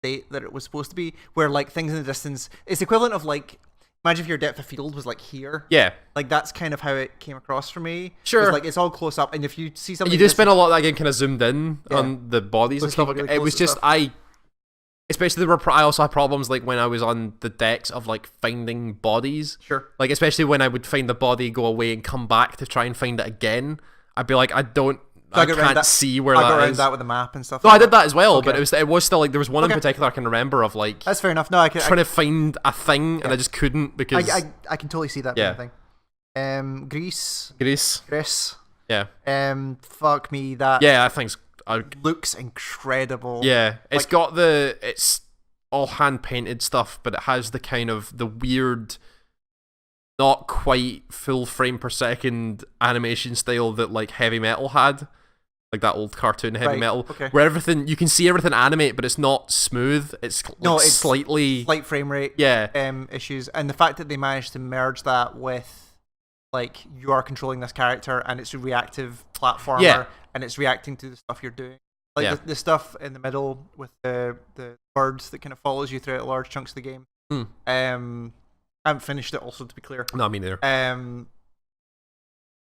that it was supposed to be, where like things in the distance, it's equivalent of like, imagine if your depth of field was like here. Yeah. Like that's kind of how it came across for me. Sure. It's like it's all close up, and if you see something... You do spend a lot of that game kind of zoomed in on the bodies and stuff. Really it was just, especially I also had problems like when I was on the decks of like finding bodies. Sure. Like especially when I would find the body, go away and come back to try and find it again. I'd be like, I can't see where that is. I got around that with the map and stuff. No, I did that as well, but it was still like there was one in particular I can remember of like... That's fair enough. No, I can... trying to find a thing and I just couldn't because... I can totally see that kind of thing. Greece. Yeah. Fuck me, that... Yeah, I think looks incredible. Yeah, it's it's all hand painted stuff, but it has the kind of the weird, not quite full frame per second animation style that like Heavy Metal had, like that old cartoon Heavy Metal, where everything, you can see everything animate, but it's not smooth. It's slight frame rate issues, and the fact that they managed to merge that with like you are controlling this character and it's a reactive platformer and it's reacting to the stuff you're doing. Like the stuff in the middle with the birds that kind of follows you throughout large chunks of the game. I haven't finished it, also, to be clear. No, me neither.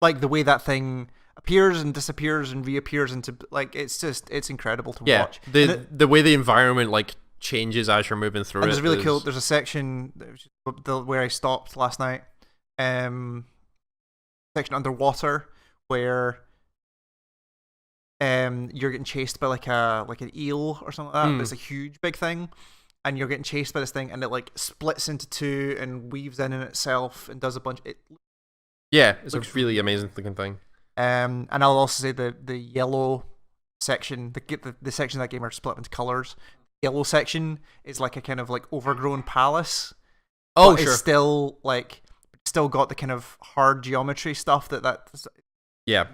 Like the way that thing appears and disappears and reappears into, like, it's incredible to watch. The way the environment like changes as you're moving through and it. There's really cool. There's a section where I stopped last night. Section underwater where you're getting chased by like an eel or something like that. But it's a huge big thing, and you're getting chased by this thing, and it like splits into two and weaves in itself and does a bunch. It's a really amazing looking thing. And I'll also say the yellow section, the section of that game are split into colors. The yellow section is like a kind of like overgrown palace. Oh, but sure. It's still got the kind of hard geometry stuff that. Yeah.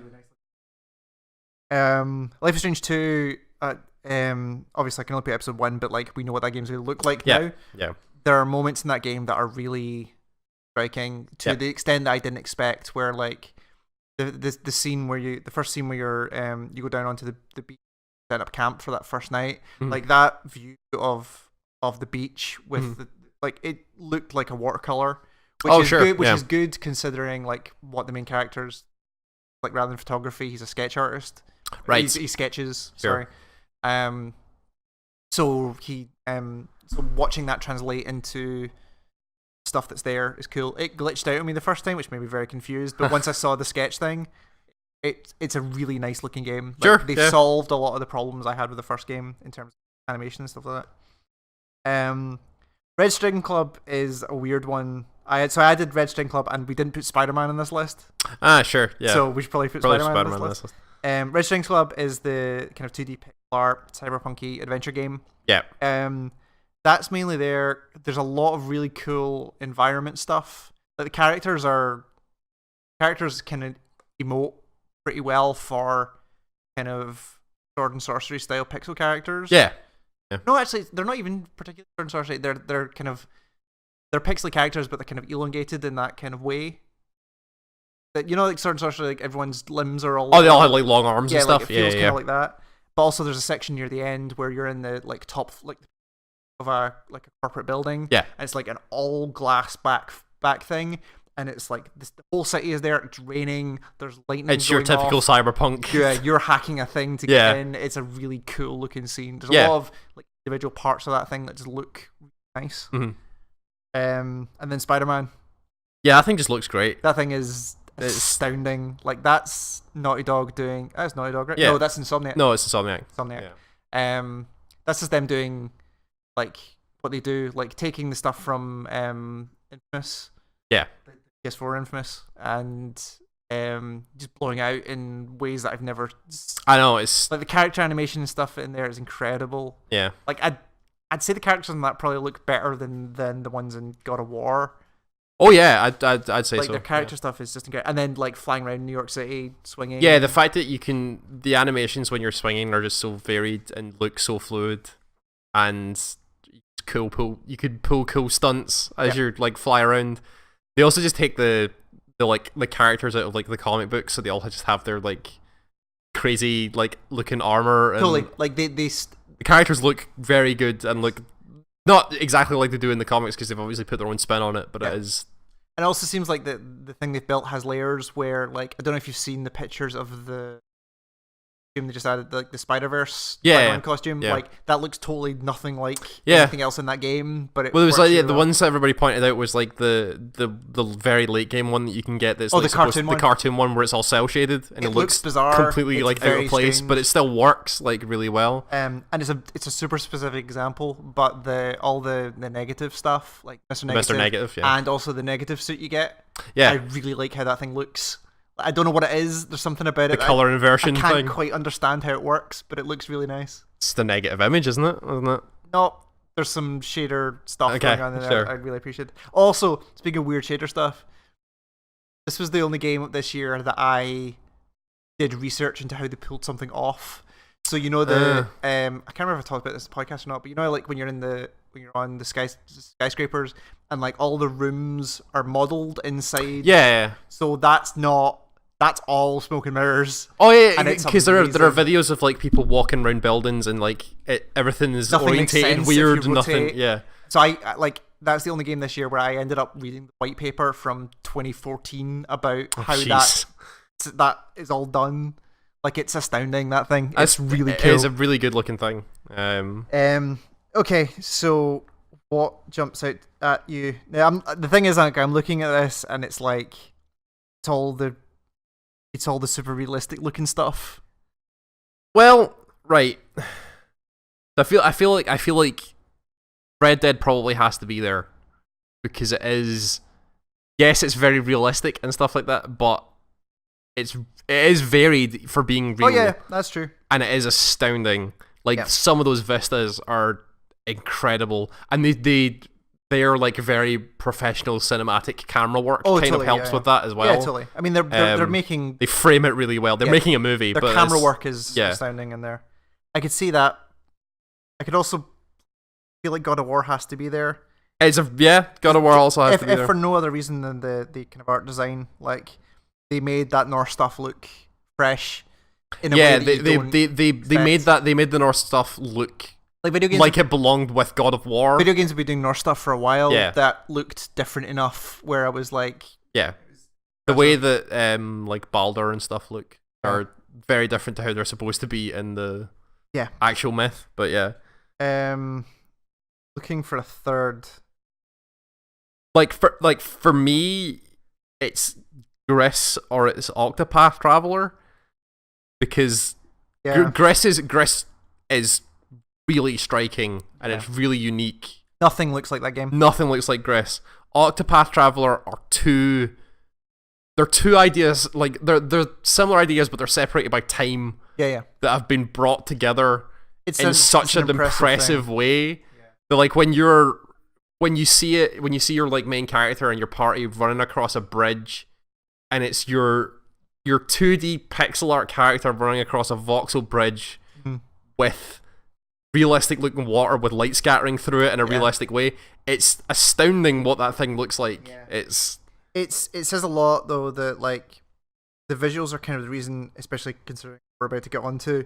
Life is Strange 2. Obviously I can only play episode 1, but like we know what that game's going to look like now. Yeah. There are moments in that game that are really striking to the extent that I didn't expect, where like the scene where the first scene where you go down onto the beach, set up camp for that first night, like that view of the beach with it looked like a watercolor, which is good considering like what the main character's like. Rather than photography, he's a sketch artist. Right. He sketches. Sure. Sorry. So watching that translate into stuff that's there is cool. It glitched out on me the first time, which made me very confused. But once I saw the sketch thing, it's a really nice looking game. Like, they solved a lot of the problems I had with the first game in terms of animation and stuff like that. Red String Club is a weird one. I did Red String Club, and we didn't put Spider-Man on this list. Sure, yeah. So we should probably put Spider-Man on this list. Red String Club is the kind of 2D pixel art cyberpunky adventure game. Yeah. That's mainly there. There's a lot of really cool environment stuff. Like the characters kind of emote pretty well for kind of sword and sorcery style pixel characters. Yeah. No, actually, they're not even particularly sword and sorcery. They're kind of pixely characters, but they're kind of elongated in that kind of way. That like sword and sorcery, like everyone's limbs are all. Oh, they all have like long arms and stuff. Like, it feels kind of like that. But also, there's a section near the end where you're in the like top of a corporate building. Yeah. And it's like an all glass back thing, and it's like the whole city is there. It's raining. There's lightning. It's your typical cyberpunk. Yeah, you're hacking a thing to get in. It's a really cool looking scene. There's a lot of like individual parts of that thing that just look really nice. And then Spider-Man. Yeah, that thing just looks great. That thing is astounding. Like that's Naughty Dog doing. That's Naughty Dog, right? Yeah. No, that's Insomniac. No, it's Insomniac. Yeah. That's just them doing like what they do, like taking the stuff from Infamous. Yeah. PS4 Infamous, and just blowing out in ways that I've never. I know, it's like the character animation and stuff in there is incredible. Yeah. Like I'd say the characters in that probably look better than the ones in God of War. Oh yeah, I'd say like so. Their character stuff is just incredible, and then like flying around New York City, swinging. Yeah, the fact that the animations when you're swinging are just so varied and look so fluid, and you could pull cool stunts as you're like fly around. They also just take the characters out of like the comic books, so they all just have their like crazy like looking armor. And totally, like the characters look very good and look not exactly like they do in the comics because they've obviously put their own spin on it, but it is. And it also seems like the thing they've built has layers where, like, I don't know if you've seen the pictures of the costume they just added, like the Spider-Verse Spider-Man costume. Yeah. Like that looks totally nothing like anything else in that game. But it was like the ones that everybody pointed out was like the very late game one that you can get. That's the cartoon one where it's all cell shaded and it looks bizarre, completely it's like out of place, strange. but it still works like really well. And it's a super specific example, but all the negative stuff, like Mr. Negative, and also the negative suit you get. Yeah, I really like how that thing looks. I don't know what it is. There's something about it. The color inversion thing. I can't quite understand how it works, but it looks really nice. It's the negative image, isn't it? No, there's some shader stuff going on in there. Sure. I really appreciate it. Also, speaking of weird shader stuff, this was the only game this year that I did research into how they pulled something off. So I can't remember if I talked about this in the podcast or not, but like when you're on the skyscrapers and like all the rooms are modeled inside. Yeah. So that's all smoke and mirrors. Oh yeah, because there are videos of like people walking around buildings and like everything is orientated weird and nothing. Yeah. So I like that's the only game this year where I ended up reading the white paper from 2014 about how that is all done. Like it's astounding, that thing. It's really cool. It's a really good looking thing. Okay, so what jumps out at you? Now, the thing is, like, I'm looking at this, and it's like it's all the super realistic looking stuff. Well, right. I feel like Red Dead probably has to be there because it is. Yes, it's very realistic and stuff like that, but it is varied for being real. Oh yeah, that's true. And it is astounding. Like some of those vistas are incredible, and they are like very professional cinematic camera work. Kind of helps with that as well. Yeah, totally. I mean, they're making they frame it really well. They're making a movie. Their but camera work is astounding in there. I could see that. I could also feel like God of War has to be there. God of War also has to be there. If for no other reason than the kind of art design, like they made that North stuff look fresh. In a way that they made the North stuff look like video games, like it belonged with God of War. Video games have been doing North stuff for a while. That looked different enough where I was like, the way that like Baldur and stuff look are very different to how they're supposed to be in the actual myth. But looking for a third. For me, it's Gris or it's Octopath Traveler, because Gris is really striking and it's really unique. Nothing looks like that game. Nothing looks like Gris. Octopath Traveler are they're two ideas, like they're similar ideas, but they're separated by time. That have been brought together in such an impressive way. Yeah. That like when you see your like main character and your party running across a bridge, and it's your 2D pixel art character running across a voxel bridge with realistic looking water with light scattering through it in a realistic way. It's astounding what that thing looks like. It says a lot though that like the visuals are kind of the reason, especially considering we're about to get onto.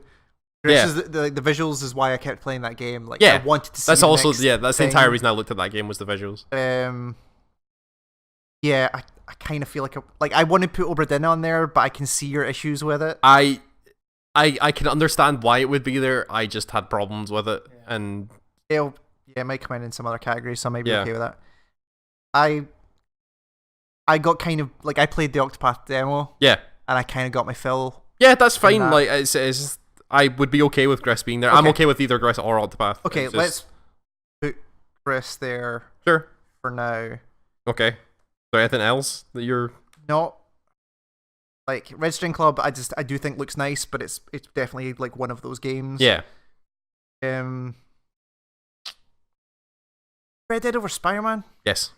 The visuals is why I kept playing that game. Like I wanted to see. That's also that's the entire reason I looked at that game was the visuals. I kind of feel like I want to put Obra Dinn on there, but I can see your issues with it. I can understand why it would be there. I just had problems with it, and it might come in some other categories, so I might be okay with that. I got kind of like I played the Octopath demo, and I kind of got my fill. Yeah, that's fine. Like it's I would be okay with Gris being there. Okay. I'm okay with either Gris or Octopath. Okay, let's put Gris there. Sure. For now. Okay. Is there anything else that you're not like Red String Club? I do think looks nice, but it's definitely like one of those games. Yeah. Red Dead over Spider-Man? Yes.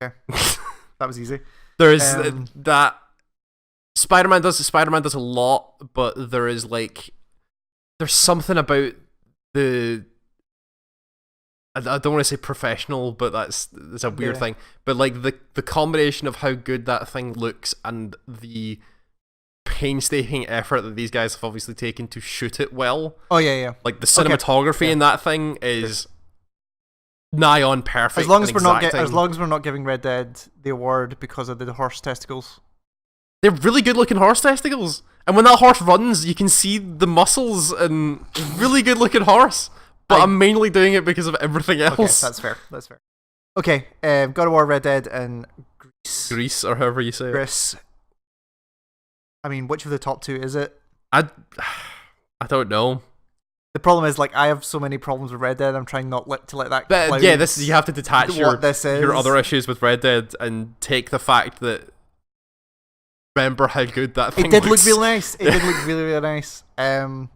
Okay. That was easy. There is that Spider-Man does a lot, but there is like there's something about the I don't want to say professional, but that's a weird thing. But like the combination of how good that thing looks and the painstaking effort that these guys have obviously taken to shoot it well. Oh yeah. Like the cinematography in that thing is nigh on perfect. As long as we're not giving Red Dead the award because of the horse testicles. They're really good looking horse testicles. And when that horse runs, you can see the muscles and really good looking horse. But I'm mainly doing it because of everything else. Okay, that's fair. Okay, God of War, Red Dead, and Greece, or however you say it. Greece. I mean, which of the top two is it? I don't know. The problem is, like, I have so many problems with Red Dead. I'm trying not to let that. You have to detach your other issues with Red Dead and take the fact that. Remember how good that thing looks. It did look real nice. It did look really, really nice. The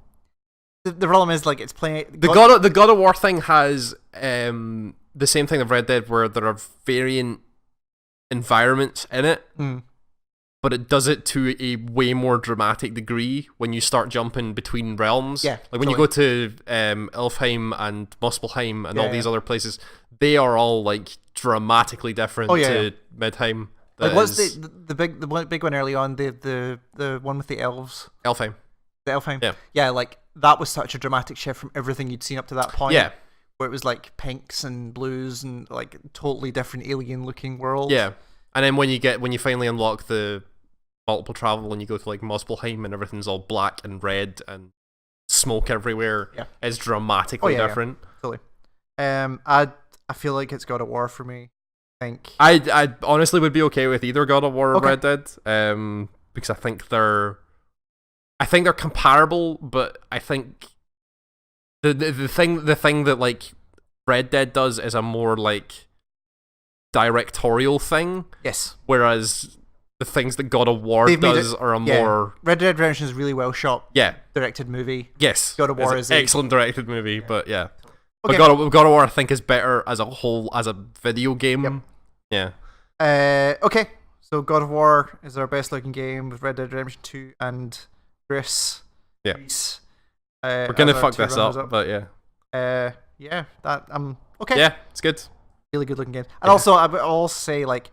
problem is, like, it's playing... The God of War thing has the same thing of Red Dead, where there are variant environments in it, but it does it to a way more dramatic degree when you start jumping between realms. Yeah, like when you go to Elfheim and Muspelheim and all these other places, they are all, like, dramatically different to Midheim. Like, what's the big one early on? The one with the elves. Elfheim. The Elfheim. Yeah, like that was such a dramatic shift from everything you'd seen up to that point. Yeah, where it was like pinks and blues and like totally different alien-looking world. Yeah, and then when you finally unlock the multiple travel and you go to like Muspelheim and everything's all black and red and smoke everywhere, it's dramatically different. Totally. I feel like it's God of War for me. I think I honestly would be okay with either God of War or Okay. Red Dead, because I think they're comparable, but I think the thing that like Red Dead does is a more like directorial thing, yes. whereas the things that God of War They've made does it- are a yeah. more Red Dead Redemption is really well shot, yeah directed movie. yes God of War it's is an a- excellent directed movie, but yeah. Okay. But God of War I think is better as a whole as a video game. Yep. Yeah. Okay. So God of War is our best looking game with Red Dead Redemption 2 and Chris. Yeah. Reese, We're gonna as our fuck two this runners up, but yeah. Yeah, that okay. Yeah, it's good. Really good looking game. And also, I would also say like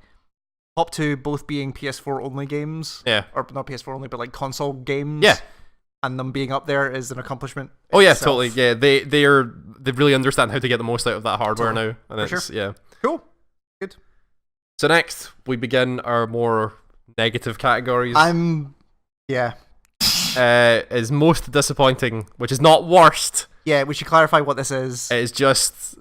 top two both being PS4 only games. Yeah. Or not PS4 only, but like console games. Yeah. And them being up there is an accomplishment. Oh yeah, itself. totally. Yeah, they really understand how to get the most out of that hardware Totally. now, and For it's sure. yeah. Cool. Good. So next we begin our more negative categories. Yeah. Is most disappointing, which is not worst. Yeah, we should clarify what this is. It is just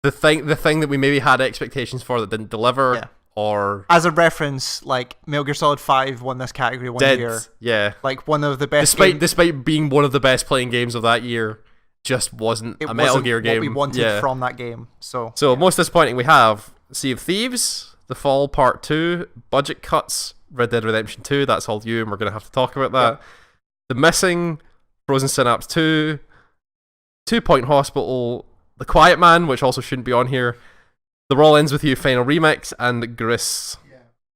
the thing that we maybe had expectations for that didn't deliver, Yeah. or As a reference, like Metal Gear Solid 5 won this category one did. year. Yeah. Like one of the best Despite being one of the best playing games of that year, just wasn't it a Metal wasn't Gear game. what we wanted yeah. from that game. So Most disappointing we have Sea of Thieves, The Fall Part 2, budget cuts, Red Dead Redemption 2, that's all you, and we're going to have to talk about that. Yeah. The Missing, Frozen Synapse 2, 2 Point Hospital, The Quiet Man, which also shouldn't be on here, The Roll Ends With You Final Remix, and Gris.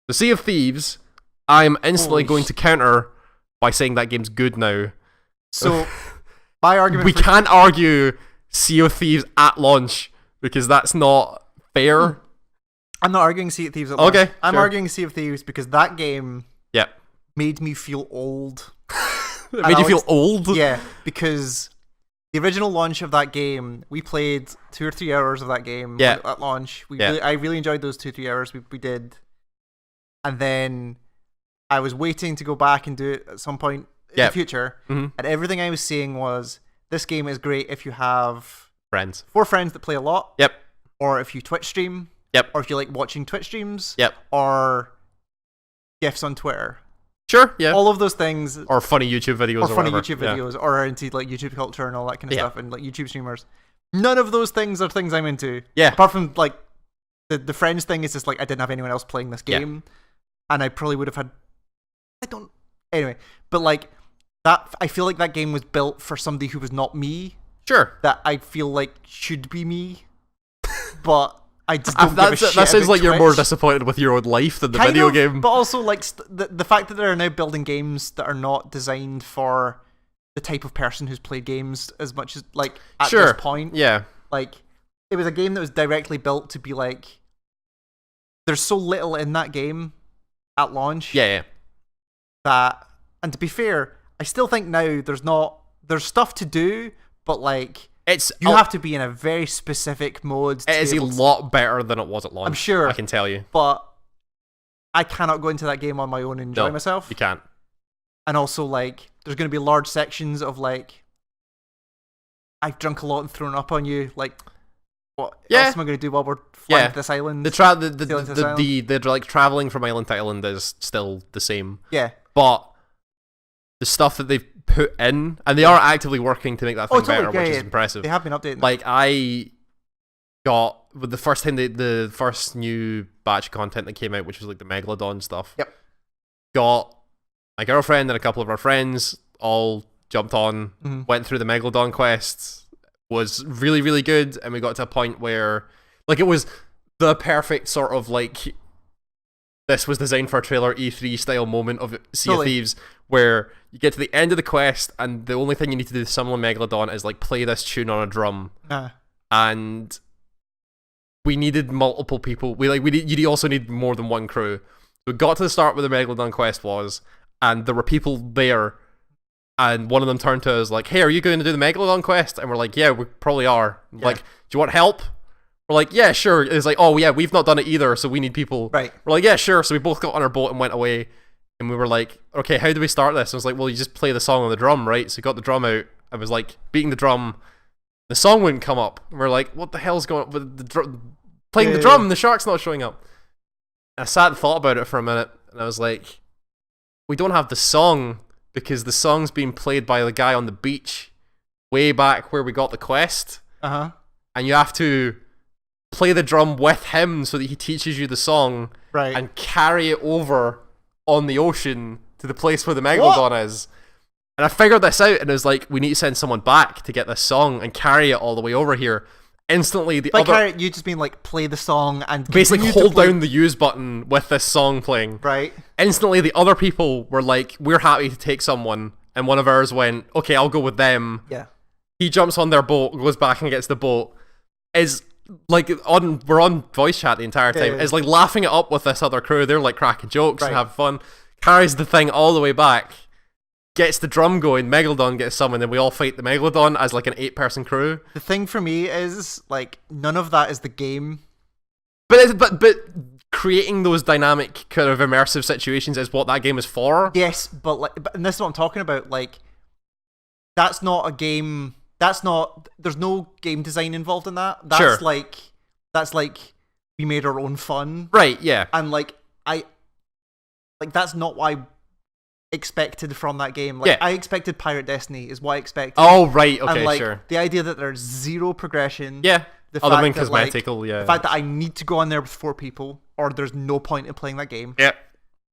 The Sea of Thieves, I'm instantly Holy going to counter by saying that game's good now. So my argument We for can't argue Sea of Thieves at launch, because that's not fair. I'm not arguing Sea of Thieves at launch. Okay, I'm sure. arguing Sea of Thieves because that game Yeah. made me feel old. It made you feel old? Yeah, because the original launch of that game, we played 2 or 3 hours of that game Yeah. at launch. Yeah. I really enjoyed those 2-3 hours we did. And then I was waiting to go back and do it at some point in Yeah. the future. Mhm. And everything I was seeing was, this game is great if you have Friends. 4 friends that play a lot. Yep. Or if you Twitch stream. Yep. Or if you like watching Twitch streams. Yep. Or GIFs on Twitter. Sure, yeah. All of those things. Or funny YouTube videos Or funny whatever. YouTube Yeah. videos. Or into like YouTube culture and all that kind of Yeah. stuff. And like YouTube streamers. None of those things are things I'm into. Yeah. Apart from like the friends thing is just like I didn't have anyone else playing this Yeah. game. And I probably would have had. Anyway, but like that, I feel like that game was built for somebody who was not me. Sure. That I feel like should be me, but I just don't give a shit. That sounds about like you're more Twitch. disappointed with your own life than the Kind video of, game. But also like the fact that they're now building games that are not designed for the type of person who's played games as much as like at Sure. this point. Yeah. Like it was a game that was directly built to be like. There's so little in that game at launch. Yeah. That, and to be fair, I still think now there's stuff to do, but like you have to be in a very specific mode. It is a lot better than it was at launch. I'm sure. I can tell you. But I cannot go into that game on my own and enjoy myself. You can't. And also, like, there's going to be large sections of like, I've drunk a lot and thrown up on you. Like, what else am I going to do while we're flying to this island? The like traveling from island to island is still the same. Yeah. But the stuff that they've put in, and they are actively working to make that thing better, which is impressive. They have been updating. Like I got with the first time the first new batch of content that came out, which was like the Megalodon stuff. Yep. Got my girlfriend and a couple of our friends all jumped on, went through the Megalodon quests. Was really, really good, and we got to a point where like it was the perfect sort of like this was designed for a trailer E3 style moment of Sea of Thieves, where you get to the end of the quest and the only thing you need to do to summon Megalodon is like play this tune on a drum. And we needed multiple people. You also need more than one crew. We got to the start where the Megalodon quest was, and there were people there. And one of them turned to us like, "Hey, are you going to do the Megalodon quest?" And we're like, "Yeah, we probably are." Yeah. Like, "Do you want help?" We're like, "Yeah, sure." It's like, "Oh yeah, we've not done it either, so we need people." Right. We're like, "Yeah, sure." So we both got on our boat and went away. And we were like, "Okay, how do we start this?" And I was like, "Well, you just play the song on the drum, right?" So we got the drum out. I was like beating the drum. The song wouldn't come up. And we're like, what the hell's going on with playing the drum? The shark's not showing up. I sat and thought about it for a minute, and I was like, we don't have the song because the song's being played by the guy on the beach way back where we got the quest. And you have to play the drum with him so that he teaches you the song and carry it over on the ocean to the place where the Megalodon is. And I figured this out, and it was like, we need to send someone back to get this song and carry it all the way over here. Instantly, you just mean like play the song and basically hold down the use button with this song playing. Right. Instantly, the other people were like, we're happy to take someone, and one of ours went, okay, I'll go with them. Yeah. He jumps on their boat, goes back and gets the boat. Is like we're on voice chat the entire time. Is like laughing it up with this other crew. They're like cracking jokes and having fun. Carries the thing all the way back. Gets the drum going, Megalodon gets summoned, and we all fight the Megalodon as like an 8-person crew. The thing for me is like none of that is the game. But creating those dynamic kind of immersive situations is what that game is for. Yes, but and this is what I'm talking about. Like, that's not a game. There's no game design involved in that. That's like we made our own fun. Right. Yeah. And that's not what I expected from that game. Like, I expected Pirate Destiny is what I expected. Oh, right. Okay, and, sure. The idea that there's zero progression. Yeah. The other than fact cosmetical, that, the fact that I need to go on there with 4 people, or there's no point in playing that game. Yeah.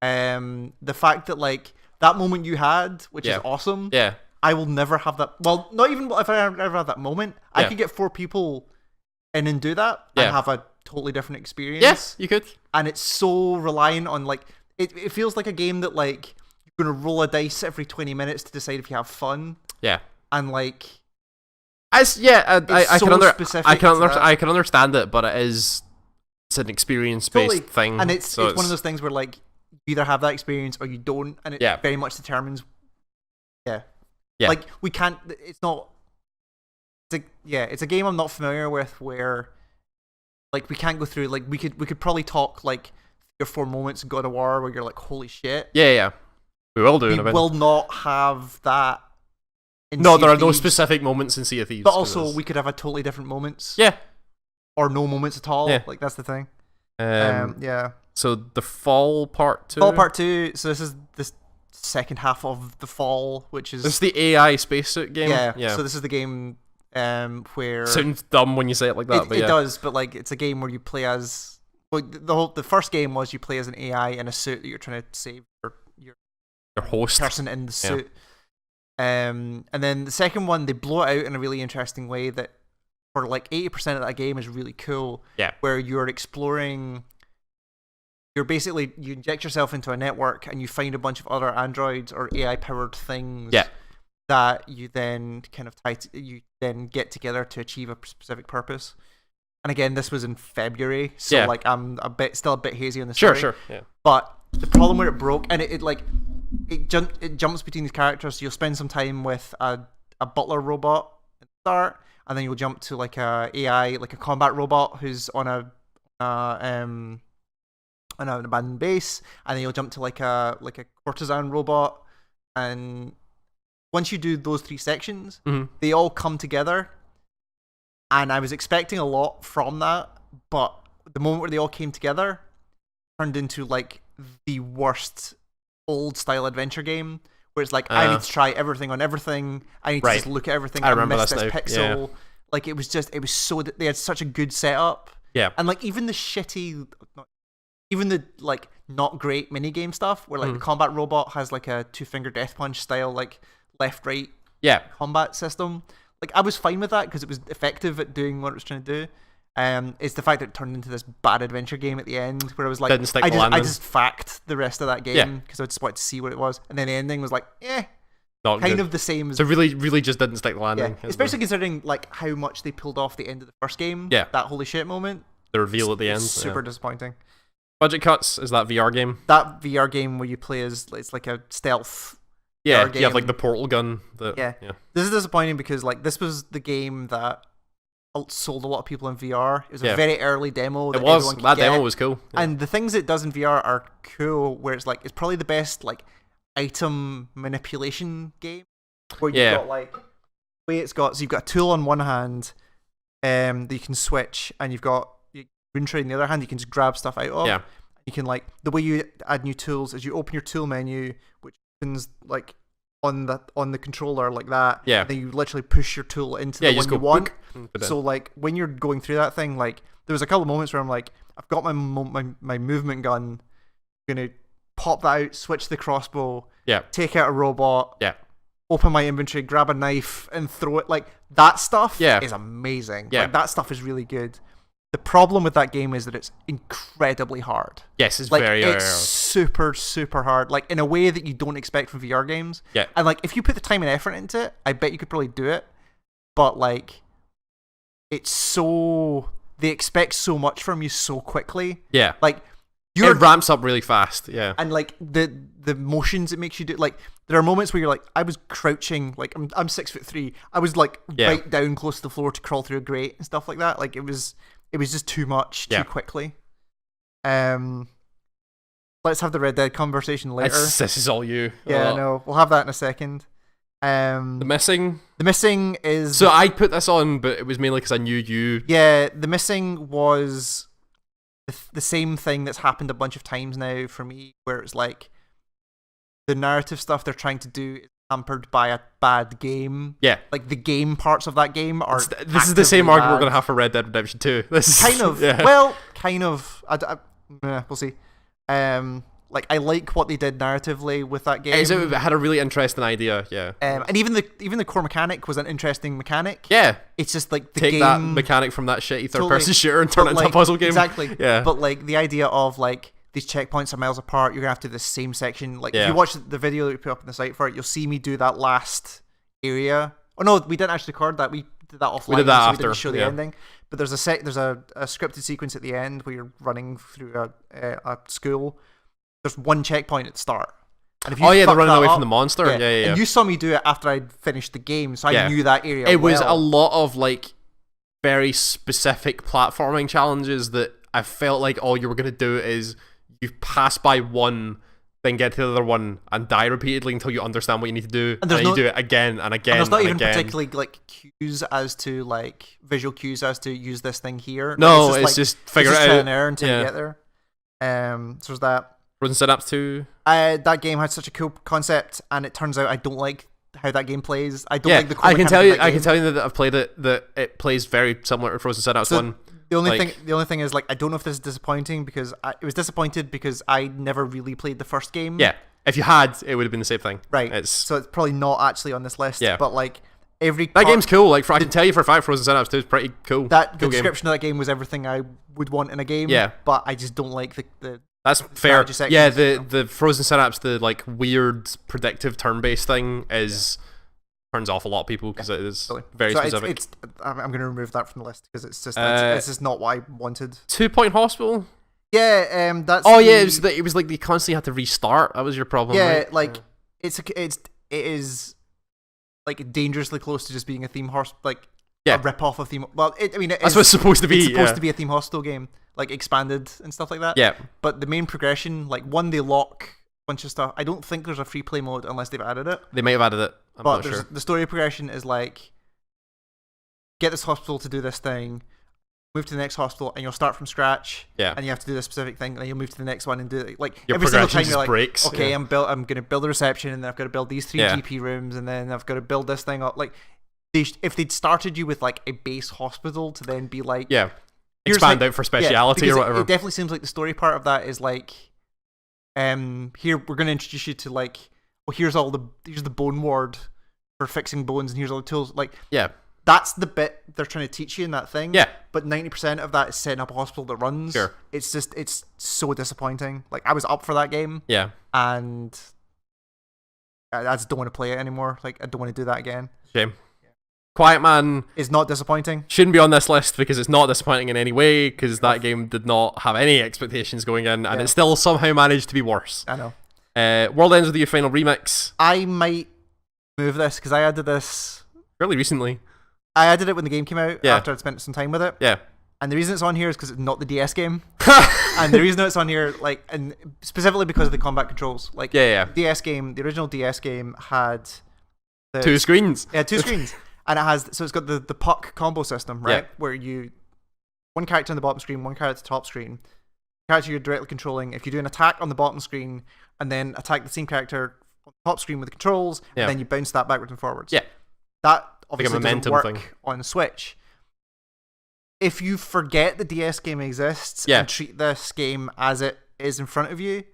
The fact that like that moment you had, which is awesome. Yeah. I will never have that. Well, not even if I ever have that moment. I could get 4 people in and do that and have a totally different experience. Yes, you could. And it's so reliant on like it feels like a game that like you're gonna roll a dice every 20 minutes to decide if you have fun. Yeah. And like I can understand it, but it's an experience-based thing. And it's one of those things where like you either have that experience or you don't, and it very much determines. Yeah. Like we can't. It's not. It's a game I'm not familiar with where, like, we can't go through. Like we could probably talk like 3 or 4 moments in God of War where you're like, holy shit. Yeah. We will do. We will not have that. No, there are no specific moments in Sea of Thieves. But also, we could have a totally different moments. Yeah. Or no moments at all. Yeah. Like that's the thing. Yeah. So the Fall Part 2. Fall Part 2. So this is this second half of the Fall, which is this is the AI spacesuit game. Yeah. So this is the game where sounds dumb when you say it like that. It does, but like it's a game where you play as the first game was you play as an AI in a suit that you're trying to save your host person in the suit. And then the second one, they blow it out in a really interesting way that for like 80% of that game is really cool. Yeah. Where you're exploring, you inject yourself into a network and you find a bunch of other androids or AI powered things that you then kind of you then get together to achieve a specific purpose. And again, this was in February, so like I'm still a bit hazy on the story. Sure. Yeah. But the problem where it broke, and it jumps between these characters. So you'll spend some time with a butler robot at the start, and then you'll jump to like a AI, like a combat robot who's on an abandoned base, and then you'll jump to like a courtesan robot. And once you do those 3 sections, they all come together. And I was expecting a lot from that, but the moment where they all came together turned into like the worst old style adventure game where it's like I need to try everything on everything. I need to just look at everything. I remember miss this pixel. Yeah. Like it was so they had such a good setup. Yeah. And like even the like not great minigame stuff where like the combat robot has like a 2-finger death punch style like left right combat system. Like I was fine with that because it was effective at doing what it was trying to do. It's the fact that it turned into this bad adventure game at the end where I was like, I just fact the rest of that game because I just wanted to see what it was, and then the ending was like, not kind good. of the same as. So really just didn't stick the landing. Yeah. Especially considering like how much they pulled off the end of the first game. Yeah, that holy shit moment. The reveal at the end. Super disappointing. Budget cuts is that VR game. That VR game where you play as it's like a stealth. Yeah, you have like the portal gun. Yeah. This is disappointing because like this was the game that sold a lot of people in VR. It was a very early demo. That demo was cool. Yeah. And the things it does in VR are cool. Where it's like it's probably the best like item manipulation game. Where you've got like way it's got, so you've got a tool on one hand that you can switch, and you've got your inventory on the other hand you can just grab stuff out of. Yeah. You can like, the way you add new tools is you open your tool menu, which opens like on the controller like that. Yeah. And then you literally push your tool into the one you want. So like when you're going through that thing, like there was a couple of moments where I'm like, I've got my movement gun, I'm gonna pop that out, switch the crossbow, take out a robot, open my inventory, grab a knife, and throw it. Like that stuff is amazing. Yeah. Like that stuff is really good. The problem with that game is that it's incredibly hard. Yes, it's like, very it's hard. super, super hard. Like in a way that you don't expect from VR games. Yeah. And like if you put the time and effort into it, I bet you could probably do it. But like, it's so, they expect so much from you so quickly. Yeah. Like it ramps up really fast. Yeah. And like the motions it makes you do, like there are moments where you're like, I was crouching, like I'm 6'3", I was like right down close to the floor to crawl through a grate and stuff like that. Like it was just too much too quickly. Let's have the Red Dead conversation later. This is all you. Yeah, no, we'll have that in a second. The missing is, so I put this on, but it was mainly because I knew you. Yeah, the missing was the same thing that's happened a bunch of times now for me, where it's like the narrative stuff they're trying to do is hampered by a bad game. Yeah. Like the game parts of that game are this is the same argument we're going to have for Red Dead Redemption 2. This is kind of well, kind of. We'll see. Like I like what they did narratively with that game. It had a really interesting idea, yeah. And even the core mechanic was an interesting mechanic. Yeah. It's just like the Take game, that mechanic from that shitty third-person shooter and turn it into a puzzle game. Exactly. Yeah. But like the idea of like these checkpoints are miles apart, you're gonna have to do the same section. Like if you watch the video that we put up on the site for it, you'll see me do that last area. Oh no, we didn't actually record that. We did that offline. We did that so after. We didn't show the ending. But there's a scripted sequence at the end where you're running through a school. There's one checkpoint at the start. And if you they're running away from the monster. Yeah. And you saw me do it after I'd finished the game, so I knew that area. It was a lot of like very specific platforming challenges that I felt like all you were gonna do is you pass by one, then get to the other one and die repeatedly until you understand what you need to do, and then you do it again and again. And there's not even again. particularly like cues as to like visual cues as to use this thing here. No, it's just figure it out. Trial and error until you get there. So there's that. Frozen Synapse 2. That game had such a cool concept, and it turns out I don't like how that game plays. I don't like the core I can tell you. I can tell you that I've played it. That it plays very similar to Frozen Synapse 1. The only thing is like I don't know if this is disappointing because it was disappointed because I never really played the first game. Yeah, if you had, it would have been the same thing. Right. So it's probably not actually on this list. Yeah. But like that game's cool. Like I can tell you for a fact, Frozen Synapse 2 is pretty cool. The cool description of that game was everything I would want in a game. Yeah. But I just don't like the That's fair. Sections. Yeah, the Frozen Synapse, the like weird predictive turn-based thing turns off a lot of people because it is very specific. I'm going to remove that from the list because it's just not what I wanted. 2 Point Hospital. Yeah, that's. It was like you constantly had to restart. That was your problem. Yeah, right? like it is like dangerously close to just being a theme horse, like a rip-off of theme. Well, that's what it's supposed to be. It's supposed to be a theme hostel game, like expanded and stuff like that. Yeah. But the main progression, like they lock a bunch of stuff. I don't think there's a free play mode unless they've added it. They may have added it. I'm not sure. The story progression is like get this hospital to do this thing, move to the next hospital, and you'll start from scratch. Yeah. And you have to do this specific thing, and then you'll move to the next one and do it. Like your every single time just you're like, breaks. okay, I'm going to build a reception, and then I've got to build these 3 GP rooms, and then I've got to build this thing up. Like if they'd started you with like a base hospital to then be like expand out for speciality or whatever. It definitely seems like the story part of that is like here we're going to introduce you to like, well, here's the bone ward for fixing bones, and here's all the tools. Like that's the bit they're trying to teach you in that thing. Yeah. But 90% of that is setting up a hospital that runs. Sure. It's so disappointing. Like I was up for that game. Yeah. And I just don't want to play it anymore. Like I don't want to do that again. Shame. Quiet Man is not disappointing. Shouldn't be on this list because it's not disappointing in any way because that game did not have any expectations going in and it still somehow managed to be worse. I know. World Ends With You Final Remix. I might move this because I added this fairly recently. I added it when the game came out after I'd spent some time with it. Yeah. And the reason it's on here is because it's not the DS game. And the reason it's on here, like, and specifically because of the combat controls. Like, DS game, the original DS game had 2 screens. Yeah, 2 screens. And it's got the puck combo system, right? Yeah. Where you one character on the bottom screen, one character at the top screen. Character you're directly controlling. If you do an attack on the bottom screen and then attack the same character on the top screen with the controls, and then you bounce that backwards and forwards. Yeah. That obviously like a momentum doesn't work thing on Switch. If you forget the DS game exists and treat this game as it is in front of you,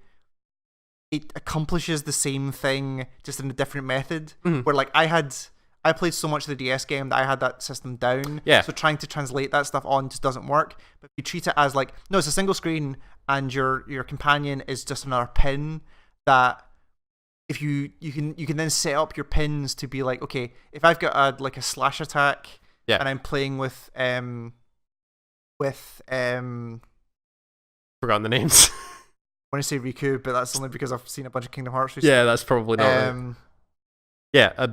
it accomplishes the same thing just in a different method. Where like I played so much of the DS game that I had that system down. Yeah. So trying to translate that stuff on just doesn't work. But if you treat it as like, no, it's a single screen and your companion is just another pin, that if you can then set up your pins to be like, okay, if I've got a slash attack and I'm playing with forgotten the names. I want to say Riku, but that's only because I've seen a bunch of Kingdom Hearts recently. Yeah, that's probably not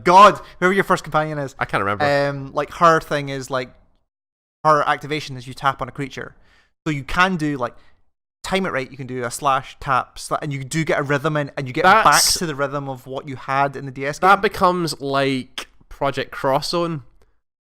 God, whoever your first companion is. I can't remember. Like her thing is like her activation is you tap on a creature. So you can do like time it right, you can do a slash, tap, and you do get a rhythm in, and you get back to the rhythm of what you had in the DS game. That becomes like Project Cross Zone.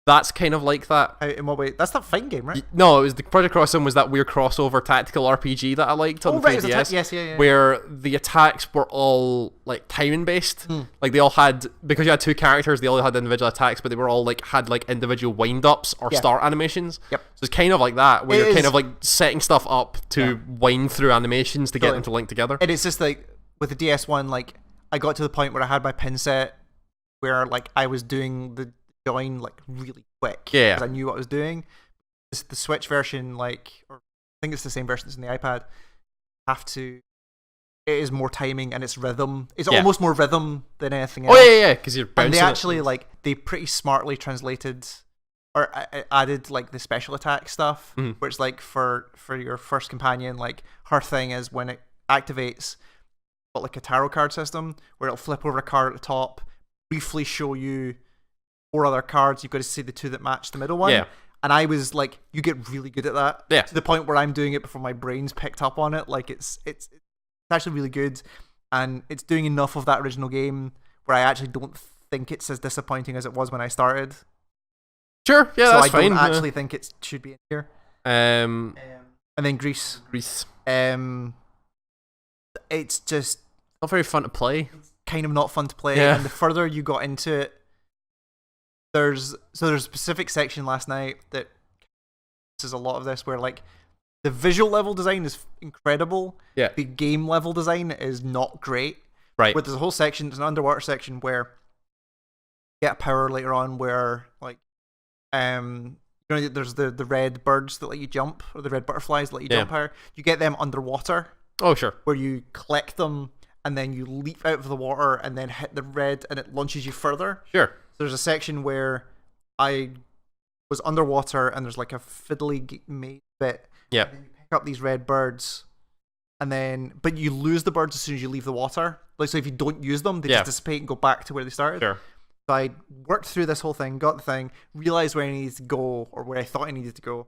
That's kind of like that. In what way? That's that fighting game, right? No, it was the Project Cross Zone was that weird crossover tactical RPG that I liked on the 3DS. Yes, yeah. Where the attacks were all like timing based. Like they all had, because you had two characters, they all had individual attacks, but they were all like had like individual wind ups or start animations. Yep. So it's kind of like that, where you're kind of like setting stuff up to wind through animations to get them to link together. And it's just like with the DS one, like I got to the point where I had my pin set where like I was doing the join like really quick because I knew what I was doing. The Switch version, like, or I think it's the same version that's in the iPad, it is more timing and it's rhythm. It's almost more rhythm than anything else. Because you're bouncing. And they actually they pretty smartly translated or added like the special attack stuff, where it's like for your first companion, like her thing is when it activates, got like a tarot card system where it'll flip over a card at the top, briefly show you 4 other cards. You've got to see the 2 that match the middle one. Yeah. And I was like, you get really good at that. Yeah. To the point where I'm doing it before my brain's picked up on it. Like it's actually really good, and it's doing enough of that original game where I actually don't think it's as disappointing as it was when I started. Sure, yeah, that's fine. So I don't actually think it should be in here. And then Greece. It's just not very fun to play. Kind of not fun to play. And the further you got into it, there's a specific section last night that is a lot of this where like the visual level design is incredible. Yeah. The game level design is not great. Right. But there's a whole section, there's an underwater section where you get power later on where like there's the red birds that let you jump, or the red butterflies that let you jump higher. You get them underwater. Oh sure. Where you collect them and then you leap out of the water and then hit the red and it launches you further. Sure. There's a section where I was underwater and there's like a fiddly made bit. Yeah. And then you pick up these red birds, but you lose the birds as soon as you leave the water. Like, so if you don't use them, they just dissipate and go back to where they started. Sure. So I worked through this whole thing, got the thing, realized where I needed to go or where I thought I needed to go,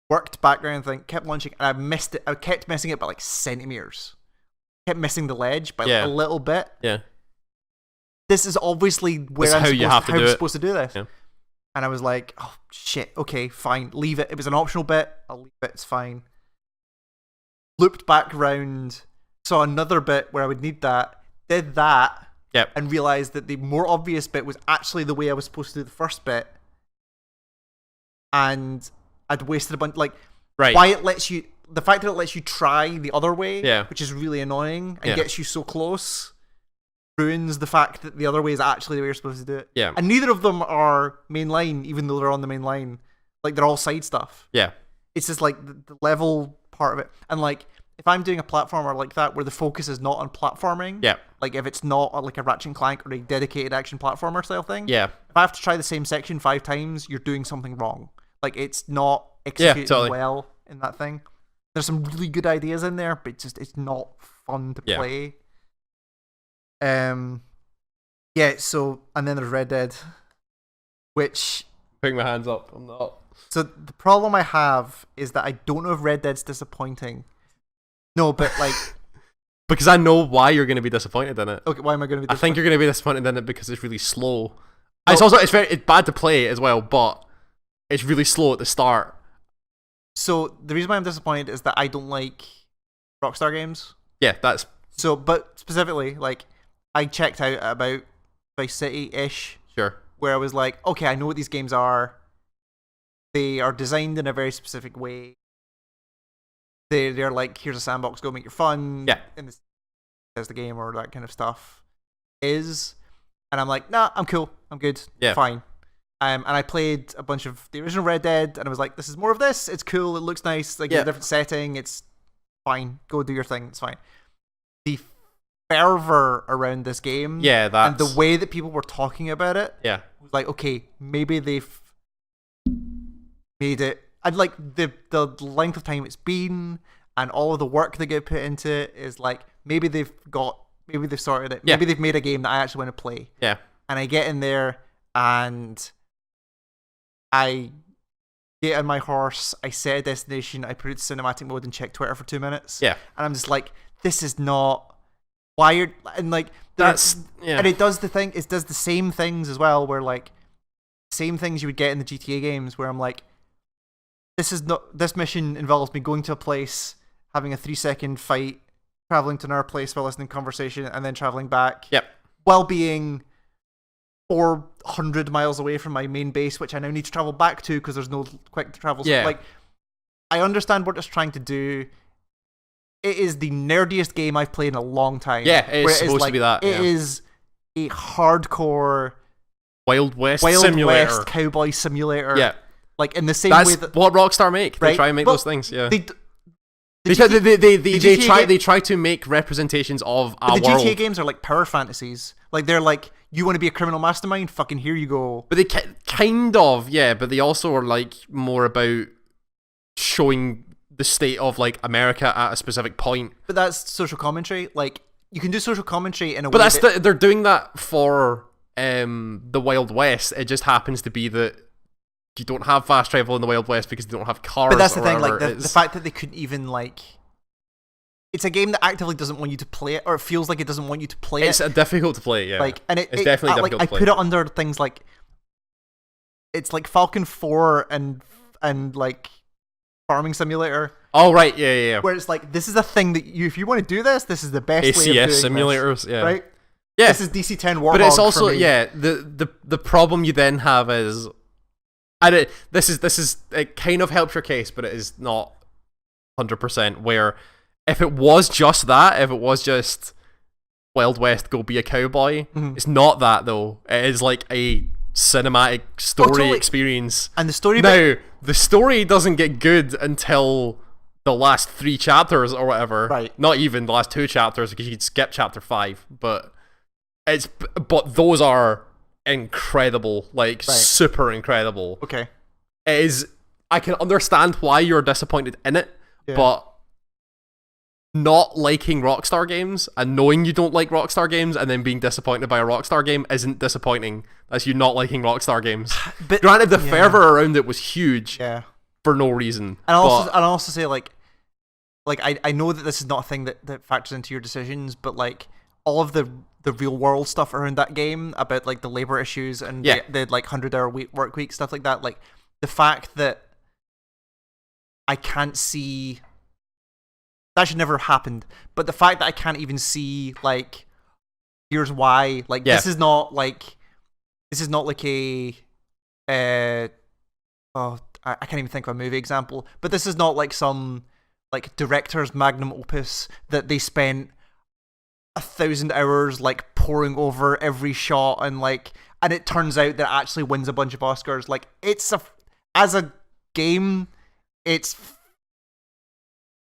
worked background thing, kept launching, and I missed it. I kept missing it by like centimeters. Kept missing the ledge by a little bit. Yeah. This is obviously where I'm supposed to do this. Yeah. And I was like, oh shit, okay, fine, leave it. It was an optional bit, I'll leave it, it's fine. Looped back round, saw another bit where I would need that, did that, and realised that the more obvious bit was actually the way I was supposed to do the first bit. And I'd wasted a bunch, like, why it lets you, the fact that it lets you try the other way, which is really annoying and gets you so close, ruins the fact that the other way is actually the way you're supposed to do it. Yeah. And neither of them are main line, even though they're on the main line. Like, they're all side stuff. Yeah. It's just like the level part of it. And like, if I'm doing a platformer like that where the focus is not on platforming, like if it's not like a Ratchet and Clank or a dedicated action platformer style thing, if I have to try the same section 5 times, you're doing something wrong. Like, it's not executed well in that thing. There's some really good ideas in there, but it's not fun to play. So, and then there's Red Dead, which... Putting my hands up, I'm not. So the problem I have is that I don't know if Red Dead's disappointing. No, but like... Because I know why you're going to be disappointed in it. Okay, why am I going to be disappointed? I think you're going to be disappointed in it because it's really slow. It's bad to play as well, but it's really slow at the start. So the reason why I'm disappointed is that I don't like Rockstar games. Yeah, that's... So, but specifically, like, I checked out at about Vice City-ish. Sure. Where I was like, okay, I know what these games are. They are designed in a very specific way. They're like, here's a sandbox, go make your fun. Yeah. And this as the game or that kind of stuff is. And I'm like, nah, I'm cool. I'm good. Yeah. Fine. And I played a bunch of the original Red Dead, and I was like, this is more of this. It's cool. It looks nice. Like, it's a different setting. It's fine. Go do your thing. It's fine. The fervor around this game, and the way that people were talking about it, was like, okay, maybe they've made it. I'd like the length of time it's been, and all of the work they get put into it is like, maybe they've sorted it. Maybe they've made a game that I actually want to play. Yeah. And I get in there, and I get on my horse, I set a destination, I put it to cinematic mode and check Twitter for 2 minutes. Yeah. And I'm just like, this is not wired. And like, and it does it does the same things as well, where like, same things you would get in the GTA games, where I'm like, this mission involves me going to a place, having a 3-second fight, traveling to another place while listening to conversation, and then traveling back. Yep. While being 400 miles away from my main base, which I now need to travel back to because there's no quick travel. Yeah. So, like, I understand what it's trying to do. It is the nerdiest game I've played in a long time. Yeah, it's supposed to be that. It is a hardcore Wild West simulator. West cowboy simulator. Yeah. Like, in the same way that what Rockstar make. Right? They try and make those things, yeah. They try to make representations of our world. The GTA games are like power fantasies. Like, they're like, you want to be a criminal mastermind? Fucking here you go. But they kind of, but they also are like more about showing the state of like America at a specific point. But that's social commentary. Like, you can do social commentary in a way. But they're doing that for the Wild West. It just happens to be that you don't have fast travel in the Wild West because they don't have cars. But that's the thing, like the fact that they couldn't even like. It's a game that actively doesn't want you to play it, or it feels like it doesn't want you to play it. It's difficult to play, yeah. Like, and it's definitely difficult to play. I put it under things like, it's like Falcon 4 and like Farming Simulator. Oh right, yeah. Where it's like, this is a thing that if you want to do this is the best ACS way of doing simulators, this, yeah. right? Yeah. This is DC-10 Warhog. But it's also for me. the problem you then have is, this is it kind of helps your case, but it is not 100%. Where if it was just that, if it was just Wild West, go be a cowboy, it's not that though. It is like a cinematic story experience. And the story the story doesn't get good until the last 3 chapters or whatever. Right. Not even the last 2 chapters, because you could skip chapter 5, but those are incredible, like super incredible. Okay. It is. I can understand why you're disappointed in it, but not liking Rockstar games and knowing you don't like Rockstar games and then being disappointed by a Rockstar game isn't disappointing. That's you not liking Rockstar games. But granted, the fervor around it was huge. Yeah. For no reason. And I'll also say like I know that this is not a thing that factors into your decisions, but like all of the real world stuff around that game about like the labor issues and the like 100-hour work week, stuff like that, like the fact that I can't see that should never have happened, but the fact that I can't even see like here's why, like this is not like a I can't even think of a movie example, but this is not like some like director's magnum opus that they spent 1,000 hours like poring over every shot and it turns out that it actually wins a bunch of Oscars. Like as a game, it's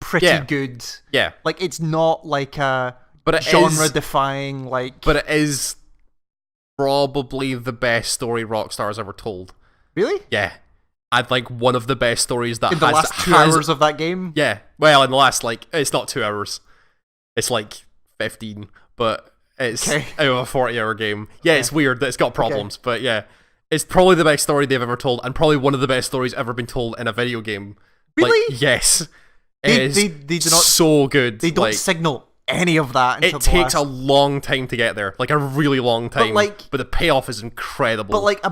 pretty good. Yeah. Like it's not like a but genre defying like. But it is probably the best story Rockstar's ever told. Really? Yeah. I'd like one of the best stories that in the last 2 hours of that game. Yeah, well, in the last it's not 2 hours, it's like 15, but it's out of a 40-hour game. Yeah, it's weird that it's got problems, but yeah, it's probably the best story they've ever told, and probably one of the best stories ever been told in a video game. Really? Like, yes, they do not so good. They don't signal any of that. It takes a long time to get there, like a really long time. But the payoff is incredible. But like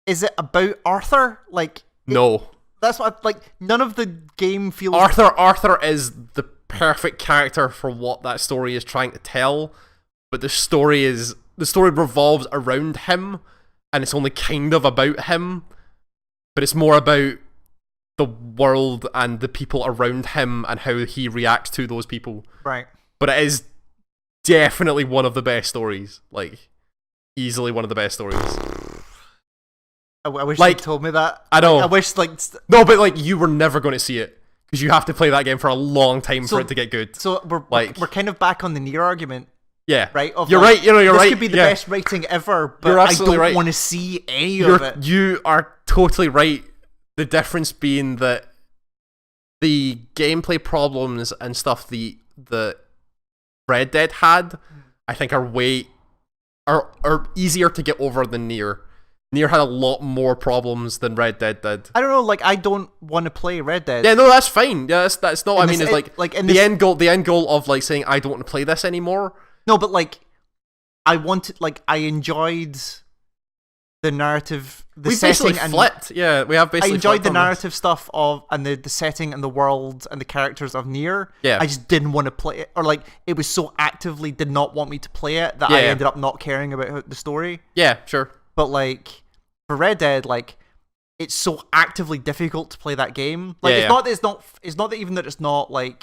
is it about Arthur? Like no, that's what none of the game feels. Arthur is the perfect character for what that story is trying to tell, but the story revolves around him, and it's only kind of about him, but it's more about the world and the people around him and how he reacts to those people. Right. But it is definitely one of the best stories. Like, easily one of the best stories. I wish you told me that. I know. I wish no, but you were never going to see it because you have to play that game for a long time for it to get good. So we're kind of back on the Nier argument. Yeah. Right? You're right. You're this right. This could be the best writing ever, but I don't want to see any of it. You are totally right. The difference being that the gameplay problems and stuff the Red Dead had, I think are easier to get over than Nier. Nier had a lot more problems than Red Dead did. I don't know, I don't want to play Red Dead. Yeah, no, that's fine. Yeah, that's not what I mean. Is the end goal of saying I don't want to play this anymore. No, but I enjoyed the narrative, the setting, and flipped. Yeah, we have basically. I enjoyed the narrative stuff and the setting and the world and the characters of Nier. Yeah, I just didn't want to play it, or it was so actively did not want me to play it that I ended up not caring about the story. Yeah, sure. But for Red Dead, it's so actively difficult to play that game. Not that even that it's not the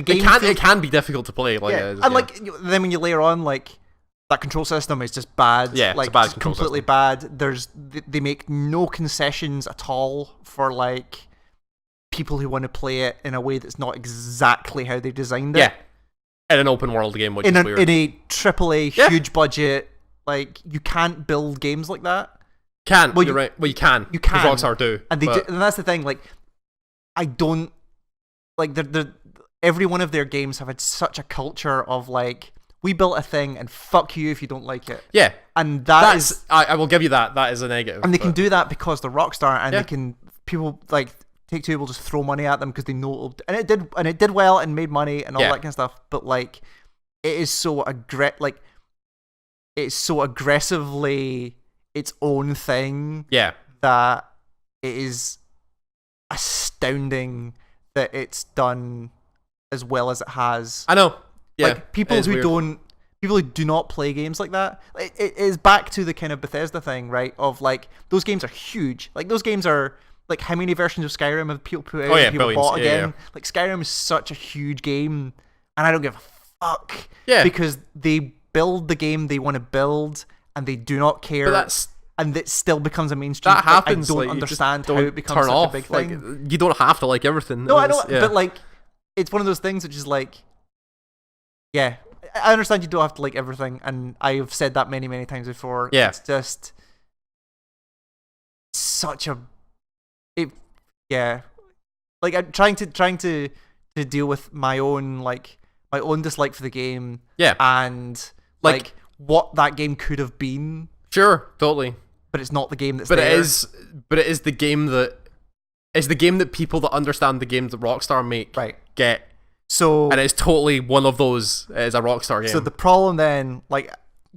game. It can be difficult to play. Then when you layer on that control system is just bad. Yeah, it's a bad control completely system. bad. They make no concessions at all for people who want to play it in a way that's not exactly how they designed it. Yeah, in an open world game, which is weird. In a AAA huge budget, you can't build games like that. You're right. Well, you can. You can. Rockstar do, and and that's the thing. I don't every one of their games have had such a culture of we built a thing and fuck you if you don't like it. Yeah. And that's I will give you that. That is a negative. And they can do that because they're Rockstar, and people Take-Two will just throw money at them because they know it did well and made money and all that kind of stuff. But it is so it's so aggressively its own thing. Yeah. That it is astounding that it's done as well as it has. I know. Yeah, people who do not play games like that, it is back to the kind of Bethesda thing, right? Of those games are huge. Those games are how many versions of Skyrim have people put out? People bought again. Skyrim is such a huge game, and I don't give a fuck. Yeah, because they build the game they want to build, and they do not care. And it still becomes a mainstream. That happens. I don't understand how it becomes such a big thing. You don't have to like everything. No, I don't. Yeah. But it's one of those things which is yeah, I understand you don't have to like everything, and I've said that many, many times before. Yeah. It's just such a... I'm trying to deal with my own dislike for the game. Yeah. And what that game could have been. Sure, totally. But it's not the game that's there. But it is the game that... It's the game that people that understand the games that Rockstar make get. So, and it's totally one of those as a Rockstar game. So the problem then,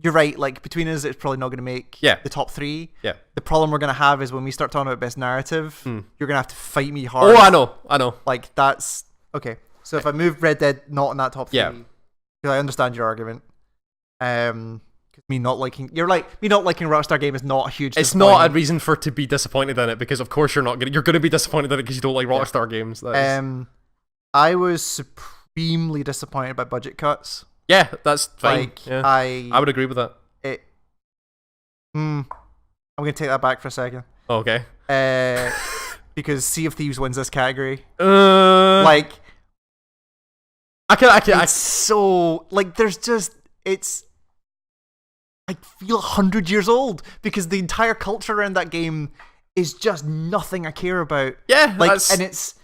you're right, between us, it's probably not going to make the top 3. Yeah. The problem we're going to have is when we start talking about best narrative, you're going to have to fight me hard. Oh, I know. That's... Okay. So if I move Red Dead not in that top 3, because I understand your argument, me not liking... You're right, me not liking a Rockstar game is not a huge It's not a reason for to be disappointed in it, because of course you're going to be disappointed in it because you don't like Rockstar games. I was supremely disappointed by budget cuts. Yeah, that's fine. I would agree with that. I'm going to take that back for a second. Okay. Because Sea of Thieves wins this category. I feel 100 years old because the entire culture around that game is just nothing I care about. Yeah, and it's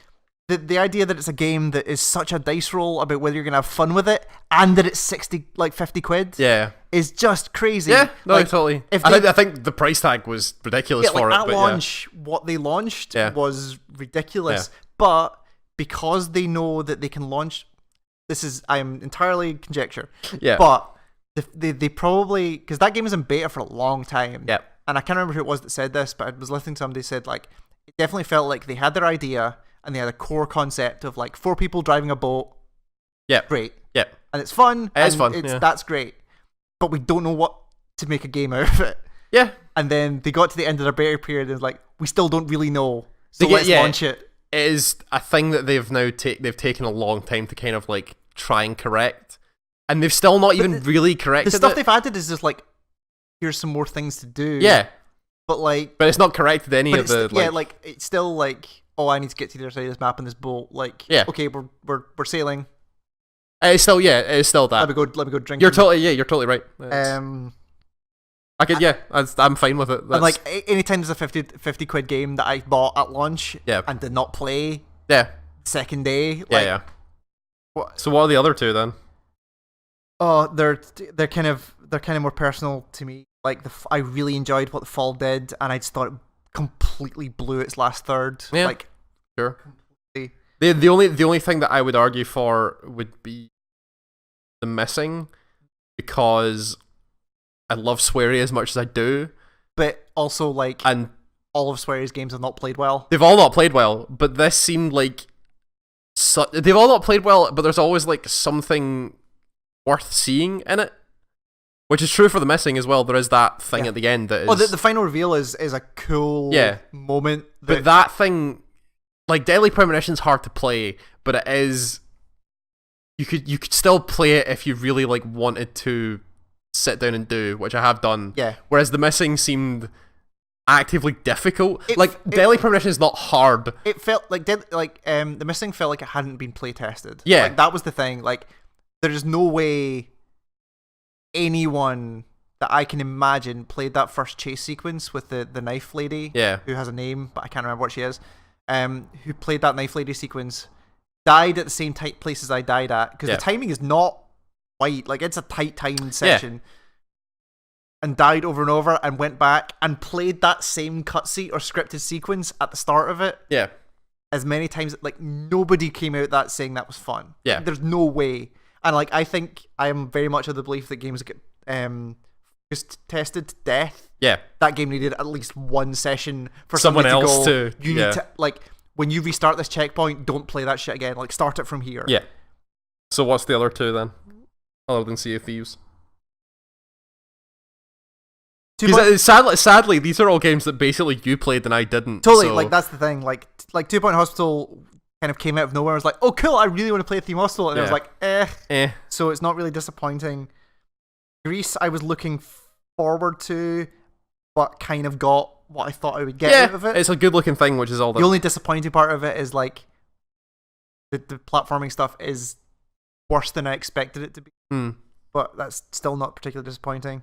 the idea that it's a game that is such a dice roll about whether you're gonna have fun with it, and that it's 50 quid. Yeah, is just crazy. Yeah, no, totally. I think the price tag was ridiculous for it. At launch, what they launched was ridiculous. But because they know that they can launch. I'm entirely conjecture. Yeah. But they probably, because that game is in beta for a long time. Yeah. And I can't remember who it was that said this, but I was listening to somebody said like it definitely felt like they had their idea and they had a core concept of like 4 people driving a boat. Yeah. Great. Yeah. And it's fun. It is fun. That's great. But we don't know what to make a game out of it. Yeah. And then they got to the end of their beta period and it's like, we still don't really know. So let's launch it. It is a thing that they've now they've taken a long time to kind of like try and correct. And they've still not even really corrected it. The stuff they've added is just like, here's some more things to do. Yeah. But it's not corrected any of the it's still like, oh, I need to get to the other side of this map in this boat. Like, okay, we're sailing. It's still that. Let me go drink. You're totally right. I'm fine with it. And like anytime there's a 50 quid game that I bought at launch and did not play second day. So what are the other two then? Oh, they're kind of more personal to me. Like I really enjoyed what the Fall did, and I just thought it completely blew its last third. Yeah, like sure. The only thing that I would argue for would be the missing, because I love Swery as much as I do, but also and all of Swery's games have not played well. They've all not played well, but this seemed like they've all not played well. But there's always like something worth seeing in it. Which is true for the missing as well. There is that thing at the end that is... Oh, the final reveal is a cool moment. But that thing... Like, Deadly Premonition's hard to play, but it is... You could still play it if you really, like, wanted to sit down and do, which I have done. Yeah. Whereas the missing seemed actively difficult. Deadly Premonition is not hard. It felt like... the missing felt like it hadn't been play tested. Yeah. Like, that was the thing. Like, there's no way... anyone that I can imagine played that first chase sequence with the knife lady, who has a name but I can't remember what she is, who played that knife lady sequence, died at the same tight place as I died at, because the timing is not quite, like, it's a tight timed session, and died over and over, and went back and played that same cutscene or scripted sequence at the start of it as many times. Like, nobody came out that saying that was fun. There's no way. And like, I think I am very much of the belief that games get just tested to death. That game needed at least one session for someone to else go, to. You need to, like, when you restart this checkpoint, don't play that shit again. Like, start it from here. So what's the other two then, other than Sea of Thieves? Because sadly, these are all games that basically you played and I didn't. Totally, so. like, that's the thing. Like 2 Point Hospital kind of came out of nowhere. I was like, oh cool, I really want to play Theme Hostel, and I was like, so it's not really disappointing. Greece I was looking forward to, but kind of got what I thought I would get out of it. It's a good looking thing, which is all the only disappointing part of it is like the platforming stuff is worse than I expected it to be, but that's still not particularly disappointing.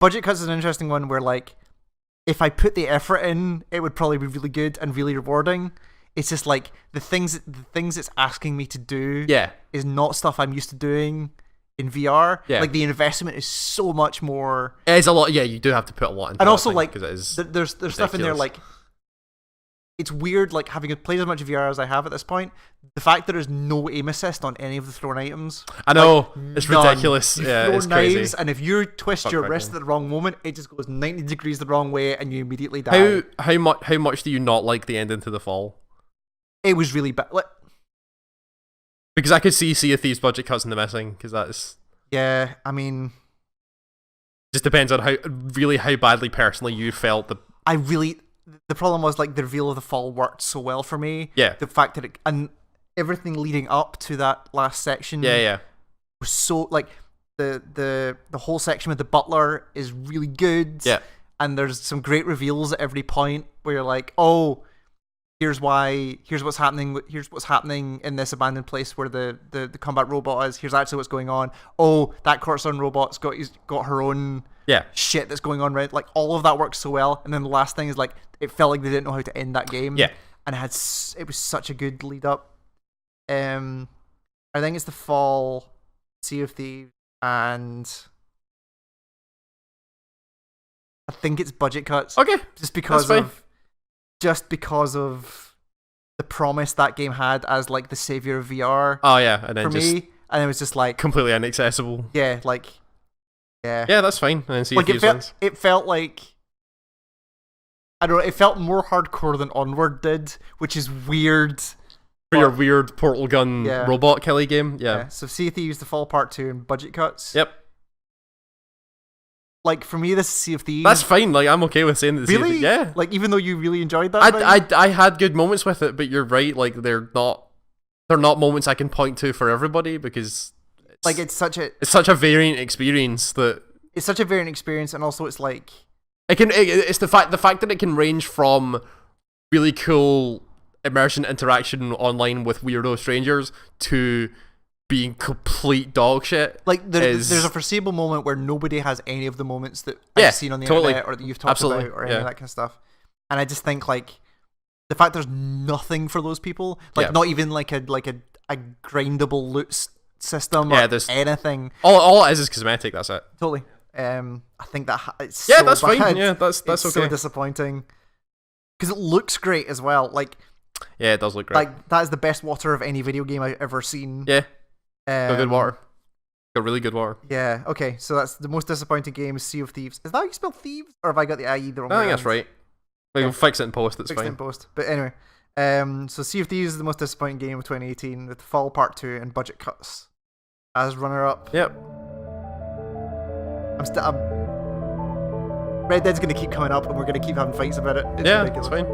Budget Cuts is an interesting one where, like, if I put the effort in, it would probably be really good and really rewarding. It's just like the things it's asking me to do is not stuff I'm used to doing in VR. Like, the investment is so much more. It is a lot. Yeah, you do have to put a lot into. And also, thing, like, there's stuff in there, like, it's weird, like, having played as much VR as I have at this point, the fact that there's no aim assist on any of the thrown items. I know, like, it's ridiculous. You yeah, throw it's knives, crazy. and if you twist your wrist at the wrong moment, it just goes 90 degrees the wrong way, and you immediately die. How much do you not like the ending to The Fall? It was really bad. Like, because I could see Sea of Thieves budget cuts in the missing, because that's... Yeah, I mean... Just depends on how badly personally you felt the... The problem was, like, the reveal of The Fall worked so well for me. Yeah. The fact that and everything leading up to that last section was so, like, the whole section with the butler is really good. Yeah. And there's some great reveals at every point where you're like, oh, here's what's happening in this abandoned place where the combat robot is. Here's actually what's going on. Oh, that Cortson robot's got her own shit that's going on, right? Like, all of that works so well. And then the last thing is, like, it felt like they didn't know how to end that game. Yeah. And it was such a good lead up. I think it's The Fall, Sea of Thieves, and I think it's Budget Cuts. Okay. Just because of just because of the promise that game had as like the savior of VR. Oh yeah, and then for just me, and it was just like completely inaccessible. Yeah, like yeah, that's fine. And then Sea of Thieves it felt like I don't know. It felt more hardcore than Onward did, which is weird. For your weird portal gun robot killy game, yeah. So Sea of Thieves, The Fall Part 2, and budget cuts. Yep. Like for me, this is Sea of Thieves. That's fine. Like I'm okay with saying that. Really? Yeah. Like even though you really enjoyed that. I had good moments with it, but you're right. Like they're not moments I can point to for everybody because it's such a variant experience that it's such a variant experience, and also it's like it's the fact that it can range from really cool immersion interaction online with weirdo strangers to being complete dog shit. Like there's a foreseeable moment where nobody has any of the moments that I've seen on the internet or that you've talked about or any of that kind of stuff. And I just think like the fact there's nothing for those people, like not even like a grindable loot system or there's anything. All it is cosmetic. That's it. Totally. I think that it's that's bad. fine. Yeah, that's it's okay. So disappointing because it looks great as well. Like yeah, it does look great. Like that is the best water of any video game I've ever seen. Yeah. Got good water. Got really good water. Yeah, okay, so that's the most disappointing game is Sea of Thieves. Is that how you spell thieves? Or have I got the IE the wrong way? I think that's right. We'll fix it in post, it's fine. Fix it in post. But anyway, so Sea of Thieves is the most disappointing game of 2018 with Fall Part 2 and budget cuts as runner-up. Yep. Red Dead's going to keep coming up and we're going to keep having fights about it. It's ridiculous. It's fine.